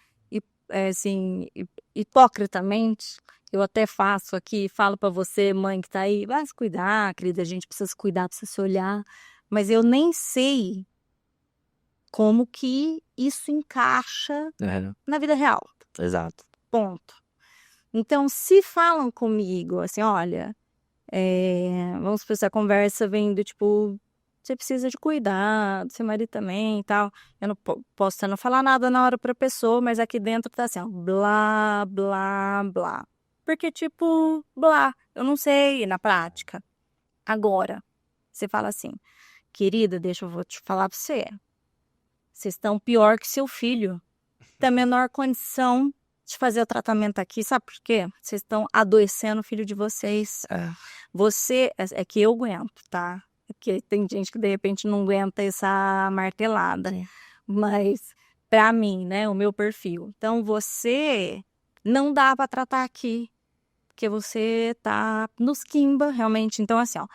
assim, hipocritamente, eu até faço aqui, falo pra você, mãe que tá aí, vai se cuidar, querida, a gente precisa se cuidar, precisa se olhar. Mas eu nem sei como que isso encaixa É, na vida real. exato. Ponto. Então, se falam comigo, assim, olha, vamos supor, essa conversa vem do tipo, você precisa de cuidar, do seu marido também e tal. Eu não posso até não falar nada na hora pra pessoa, mas aqui dentro tá assim, ó, blá, blá, blá. Porque, tipo, blá, eu não sei na prática. Agora, você fala assim, querida, eu vou te falar pra você. Vocês estão pior que seu filho. Tem a menor condição de fazer o tratamento aqui, sabe por quê? Vocês estão adoecendo o filho de vocês. É que eu aguento, tá? É porque tem gente que de repente não aguenta essa martelada. Mas pra mim, né, o meu perfil. Então você não dá pra tratar aqui, porque você tá nos quimba, realmente. Então assim, ó,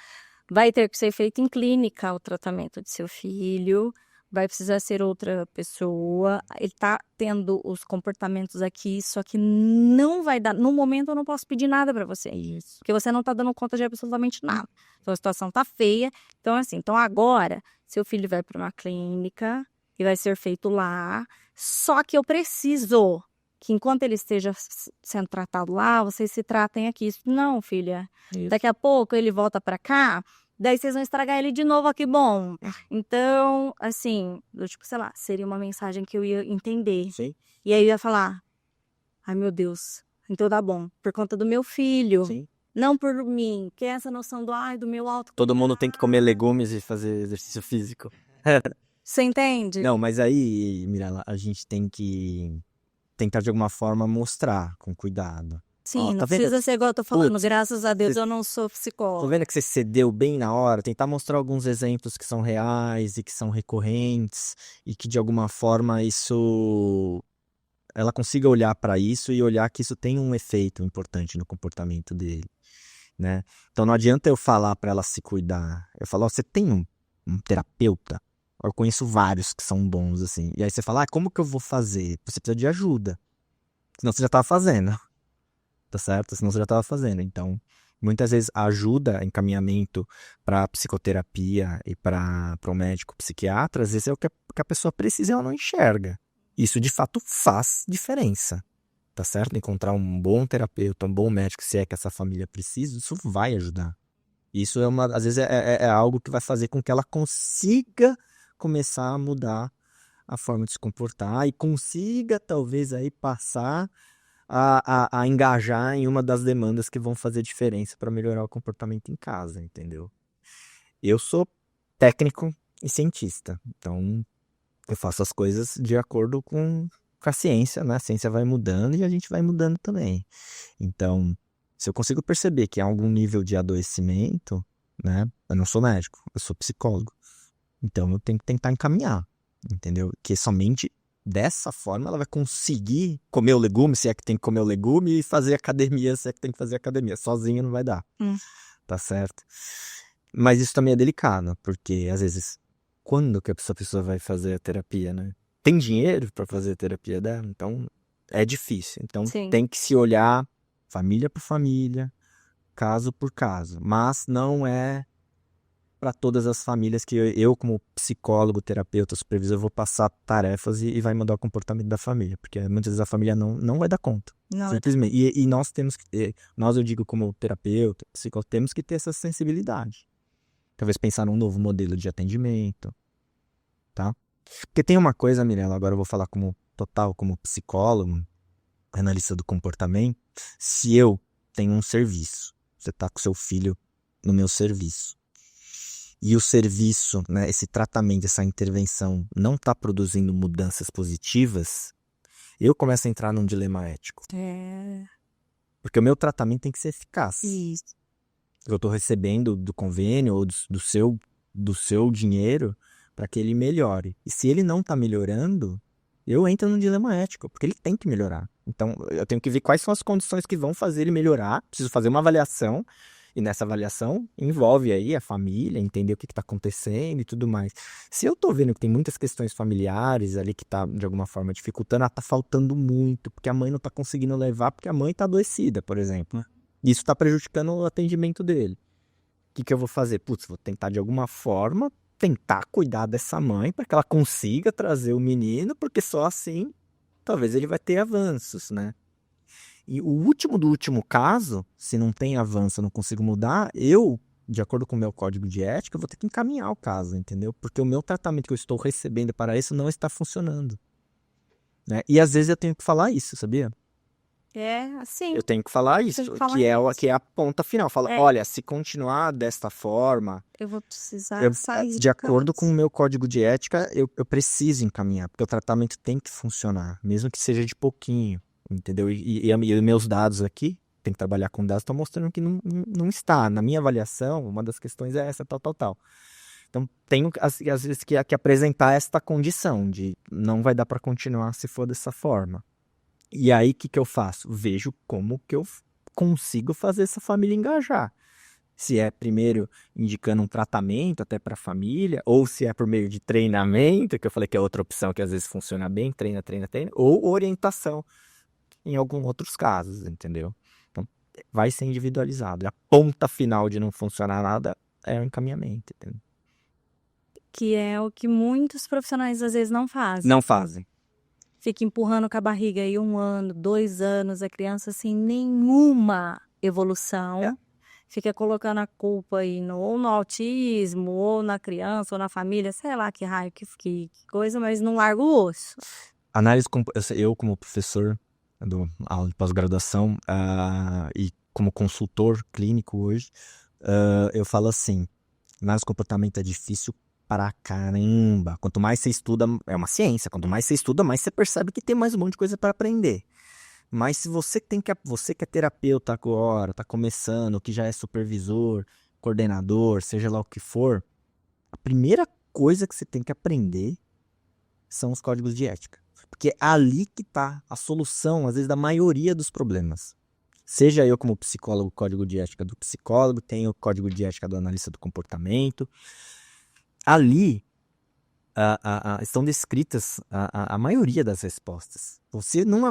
vai ter que ser feito em clínica o tratamento de seu filho, vai precisar ser outra pessoa. Ele tá tendo os comportamentos aqui, só que não vai dar. No momento eu não posso pedir nada pra você. Isso. Porque você não tá dando conta de absolutamente nada. Então a situação tá feia. Então, assim, então agora, seu filho vai pra uma clínica e vai ser feito lá. Só que eu preciso que enquanto ele esteja sendo tratado lá, vocês se tratem aqui. Não, filha. Isso. Daqui a pouco ele volta pra cá, daí vocês vão estragar ele de novo aqui, bom. Então, assim, tipo, sei lá, seria uma mensagem que eu ia entender. Sim. E aí eu ia falar, ai meu Deus, então tá bom, por conta do meu filho, Sim. não por mim, que é essa noção do meu auto. Todo mundo tem que comer legumes e fazer exercício físico. Você entende? Não, mas aí, Mirella, a gente tem que tentar de alguma forma mostrar com cuidado. Sim, Ó, não tá vendo? precisa ser igual eu tô falando, Putz, graças a Deus cê- eu não sou Tô psicóloga. vendo que você cedeu bem na hora, tentar mostrar alguns exemplos que são reais e que são recorrentes e que de alguma forma ela consiga olhar para isso e olhar que isso tem um efeito importante no comportamento dele, né? Então não adianta eu falar para ela se cuidar. Eu falo, ó, você tem um terapeuta? Eu conheço vários que são bons assim. E aí você fala, como que eu vou fazer? Você precisa de ajuda. Senão você já tava fazendo, tá certo? Senão você já tava fazendo. Então, muitas vezes a ajuda, encaminhamento para psicoterapia e para o médico psiquiatra, às vezes é o que a pessoa precisa e ela não enxerga. Isso de fato faz diferença, tá certo? Encontrar um bom terapeuta, um bom médico, se é que essa família precisa, isso vai ajudar. Isso às vezes é algo que vai fazer com que ela consiga começar a mudar a forma de se comportar e consiga talvez aí passar a engajar em uma das demandas que vão fazer diferença para melhorar o comportamento em casa, entendeu? Eu sou técnico e cientista, então eu faço as coisas de acordo com a ciência, né? A ciência vai mudando e a gente vai mudando também. Então, se eu consigo perceber que há algum nível de adoecimento, né? Eu não sou médico, eu sou psicólogo. Então eu tenho que tentar encaminhar, entendeu? Que somente dessa forma ela vai conseguir comer o legume, se é que tem que comer o legume, e fazer academia, se é que tem que fazer academia. Sozinha não vai dar, tá certo? Mas isso também é delicado, porque às vezes, quando que essa pessoa vai fazer a terapia, né? Tem dinheiro para fazer a terapia dela? Então é difícil. Então Sim. tem que se olhar família por família, caso por caso. Mas não é para todas as famílias que eu, como psicólogo, terapeuta, supervisor, vou passar tarefas e vai mudar o comportamento da família, porque muitas vezes a família não vai dar conta, Não, simplesmente. E nós temos que, nós eu digo como terapeuta, psicólogo, temos que ter essa sensibilidade. Talvez pensar num novo modelo de atendimento, tá? Porque tem uma coisa, Mirella, agora eu vou falar como psicólogo, analista do comportamento. Se eu tenho um serviço, você tá com seu filho no meu serviço, e o serviço, né, esse tratamento, essa intervenção não está produzindo mudanças positivas, eu começo a entrar num dilema ético. Porque o meu tratamento tem que ser eficaz. Isso. Eu estou recebendo do convênio ou do seu dinheiro para que ele melhore. E se ele não está melhorando, eu entro num dilema ético, porque ele tem que melhorar. Então, eu tenho que ver quais são as condições que vão fazer ele melhorar. Preciso fazer uma avaliação, e nessa avaliação envolve aí a família, entender o que está acontecendo e tudo mais. Se eu estou vendo que tem muitas questões familiares ali que está, de alguma forma, dificultando, está faltando muito, porque a mãe não está conseguindo levar, porque a mãe está adoecida, por exemplo, né? Isso está prejudicando o atendimento dele. O que eu vou fazer? Putz, vou tentar de alguma forma tentar cuidar dessa mãe para que ela consiga trazer o menino, porque só assim talvez ele vai ter avanços, né? E o último do último caso, se não tem avanço, eu não consigo mudar, eu, de acordo com o meu código de ética, eu vou ter que encaminhar o caso, entendeu? Porque o meu tratamento que eu estou recebendo para isso não está funcionando, né? E às vezes eu tenho que falar isso, sabia? Assim. Eu tenho que falar isso, que é a ponta final. Fala, olha, se continuar desta forma, eu vou precisar sair de acordo com o meu código de ética, eu preciso encaminhar, porque o tratamento tem que funcionar, mesmo que seja de pouquinho, entendeu? E meus dados aqui, tem que trabalhar com dados, estão mostrando que não está. Na minha avaliação, uma das questões é essa, tal. Então, tenho, às vezes, que apresentar esta condição de não vai dar para continuar se for dessa forma. E aí, o que eu faço? Vejo como que eu consigo fazer essa família engajar. Se é primeiro indicando um tratamento até para a família, ou se é por meio de treinamento, que eu falei que é outra opção que às vezes funciona bem, treina, ou orientação em alguns outros casos, entendeu? Então, vai ser individualizado. E a ponta final de não funcionar nada é o encaminhamento, entendeu? Que é o que muitos profissionais às vezes não fazem. Não fazem. Fica empurrando com a barriga aí 1 ano, 2 anos, a criança sem nenhuma evolução. Fica colocando a culpa aí ou no autismo, ou na criança, ou na família, sei lá que raio, que coisa, mas não larga o osso. Eu como professor do aula de pós-graduação e como consultor clínico hoje, eu falo assim, análise de comportamento é difícil pra caramba. Quanto mais você estuda, é uma ciência, quanto mais você estuda, mais você percebe que tem mais um monte de coisa para aprender. Mas se você que é terapeuta agora, tá começando, que já é supervisor, coordenador, seja lá o que for, a primeira coisa que você tem que aprender são os códigos de ética. Porque é ali que tá a solução, às vezes, da maioria dos problemas. Seja eu como psicólogo, o código de ética do psicólogo, tenho o código de ética do analista do comportamento. Ali estão descritas a maioria das respostas. Você não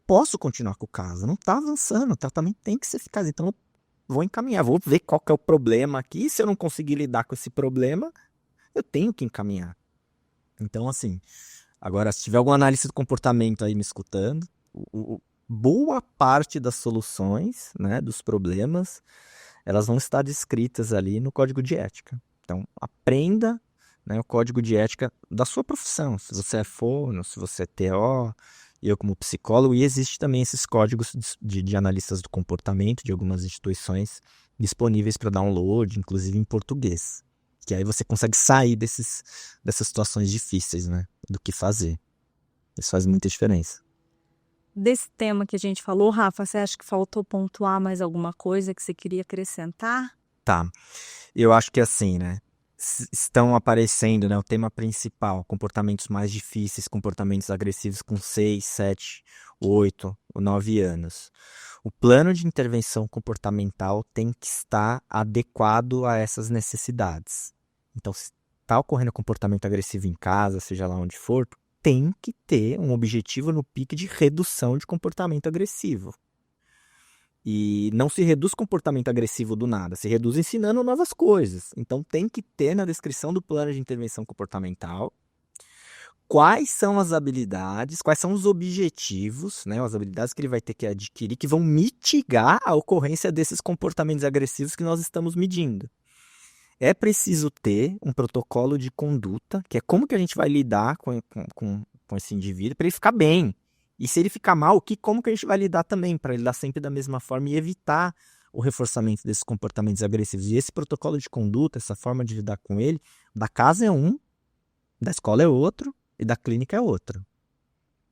posso continuar com o caso, não está avançando, o tratamento tem que ser eficaz, então eu vou encaminhar, vou ver qual que é o problema aqui, se eu não conseguir lidar com esse problema, eu tenho que encaminhar. Então, assim, agora, se tiver algum analista do comportamento aí me escutando, boa parte das soluções, né, dos problemas, elas vão estar descritas ali no código de ética. Então, aprenda, né, o código de ética da sua profissão. Se você é fono, se você é TO, eu como psicólogo, e existe também esses códigos de analistas do comportamento de algumas instituições disponíveis para download, inclusive em português. Que aí você consegue sair dessas situações difíceis, né, do que fazer. Isso faz muita diferença. Desse tema que a gente falou, Rafa, você acha que faltou pontuar mais alguma coisa que você queria acrescentar? Tá. Eu acho que assim, né? Estão aparecendo, né? O tema principal, comportamentos mais difíceis, comportamentos agressivos com 6, 7, 8 ou 9 anos. O plano de intervenção comportamental tem que estar adequado a essas necessidades. Então, se está ocorrendo comportamento agressivo em casa, seja lá onde for, tem que ter um objetivo no pique de redução de comportamento agressivo. E não se reduz comportamento agressivo do nada, se reduz ensinando novas coisas. Então tem que ter na descrição do plano de intervenção comportamental quais são as habilidades, quais são os objetivos, né, as habilidades que ele vai ter que adquirir que vão mitigar a ocorrência desses comportamentos agressivos que nós estamos medindo. É preciso ter um protocolo de conduta, que é como que a gente vai lidar com esse indivíduo para ele ficar bem. E se ele ficar mal, como que a gente vai lidar também, para lidar sempre da mesma forma e evitar o reforçamento desses comportamentos agressivos. E esse protocolo de conduta, essa forma de lidar com ele, da casa é um, da escola é outro e da clínica é outro.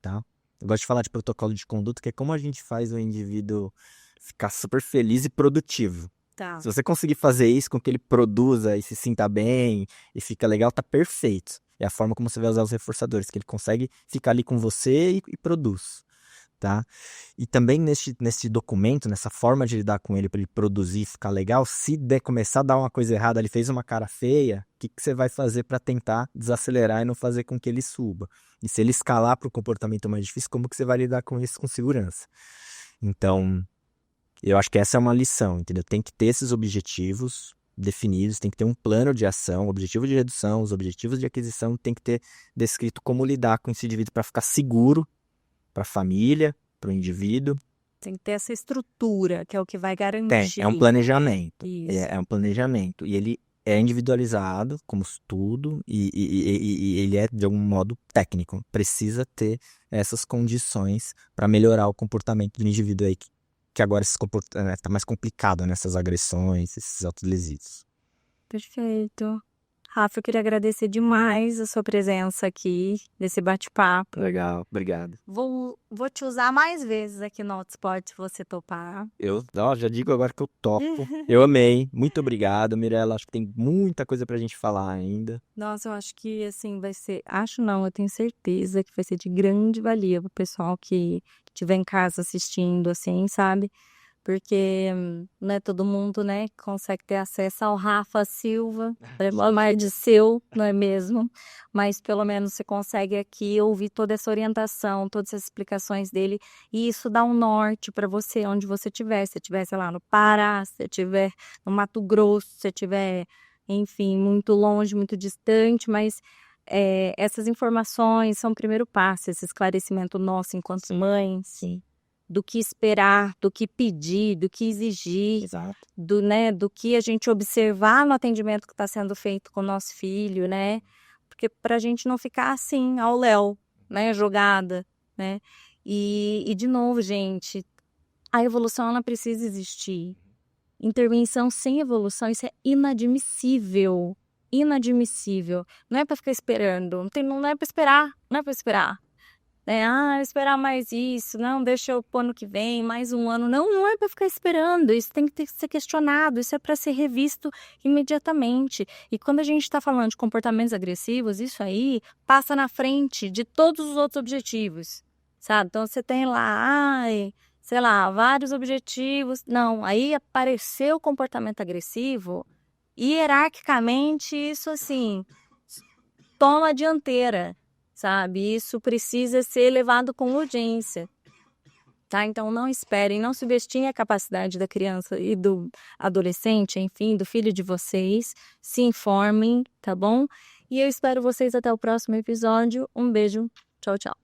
Tá? Eu gosto de falar de protocolo de conduta, que é como a gente faz o indivíduo ficar super feliz e produtivo. Tá. Se você conseguir fazer isso com que ele produza e se sinta bem e fica legal, tá perfeito. É a forma como você vai usar os reforçadores, que ele consegue ficar ali com você e produz, tá? E também nesse documento, nessa forma de lidar com ele para ele produzir e ficar legal, se começar a dar uma coisa errada, ele fez uma cara feia, o que você vai fazer para tentar desacelerar e não fazer com que ele suba? E se ele escalar para o comportamento mais difícil, como que você vai lidar com isso com segurança? Então, eu acho que essa é uma lição, entendeu? Tem que ter esses objetivos definidos, tem que ter um plano de ação, objetivo de redução, os objetivos de aquisição, tem que ter descrito como lidar com esse indivíduo para ficar seguro para a família, para o indivíduo. Tem que ter essa estrutura, que é o que vai garantir. É um planejamento. Isso. É um planejamento. E ele é individualizado, como tudo, e ele é, de algum modo, técnico. Precisa ter essas condições para melhorar o comportamento do indivíduo aí, que agora está mais complicado nessas agressões, esses autolesivos. Perfeito. Rafa, eu queria agradecer demais a sua presença aqui, nesse bate-papo. Legal, obrigado. Vou te usar mais vezes aqui no Hotspot, se você topar. Eu já digo agora que eu topo. Eu amei. Muito obrigado, Mirella. Acho que tem muita coisa pra gente falar ainda. Nossa, eu acho que, assim, vai ser... Acho não, eu tenho certeza que vai ser de grande valia pro pessoal que estiver em casa assistindo, assim, sabe? Porque não é todo mundo, né, que consegue ter acesso ao Rafa Silva, mais de seu, não é mesmo? Mas pelo menos você consegue aqui ouvir toda essa orientação, todas essas explicações dele, e isso dá um norte para você, onde você estiver. Se você estiver, sei lá, no Pará, se você estiver no Mato Grosso, se você estiver, enfim, muito longe, muito distante, mas essas informações são o primeiro passo, esse esclarecimento nosso enquanto mães. Sim. Do que esperar, do que pedir, do que exigir, Exato. do que a gente observar no atendimento que está sendo feito com o nosso filho, né? Porque para a gente não ficar assim, ao léu, né? Jogada, né? E de novo, gente, a evolução ela precisa existir. Intervenção sem evolução, isso é inadmissível. Inadmissível. Não é para ficar esperando, não é para esperar, não é para esperar. Esperar mais isso, não, deixa eu pôr ano que vem, mais um ano. Não é para ficar esperando, isso tem que ser questionado, isso é para ser revisto imediatamente. E quando a gente está falando de comportamentos agressivos, isso aí passa na frente de todos os outros objetivos, sabe? Então você tem lá, sei lá, vários objetivos. Não, aí apareceu o comportamento agressivo, hierarquicamente isso assim, toma a dianteira. Sabe? Isso precisa ser levado com urgência, tá? Então não esperem, não subestimem a capacidade da criança e do adolescente, enfim, do filho de vocês. Se informem, tá bom? E eu espero vocês até o próximo episódio. Um beijo, tchau, tchau.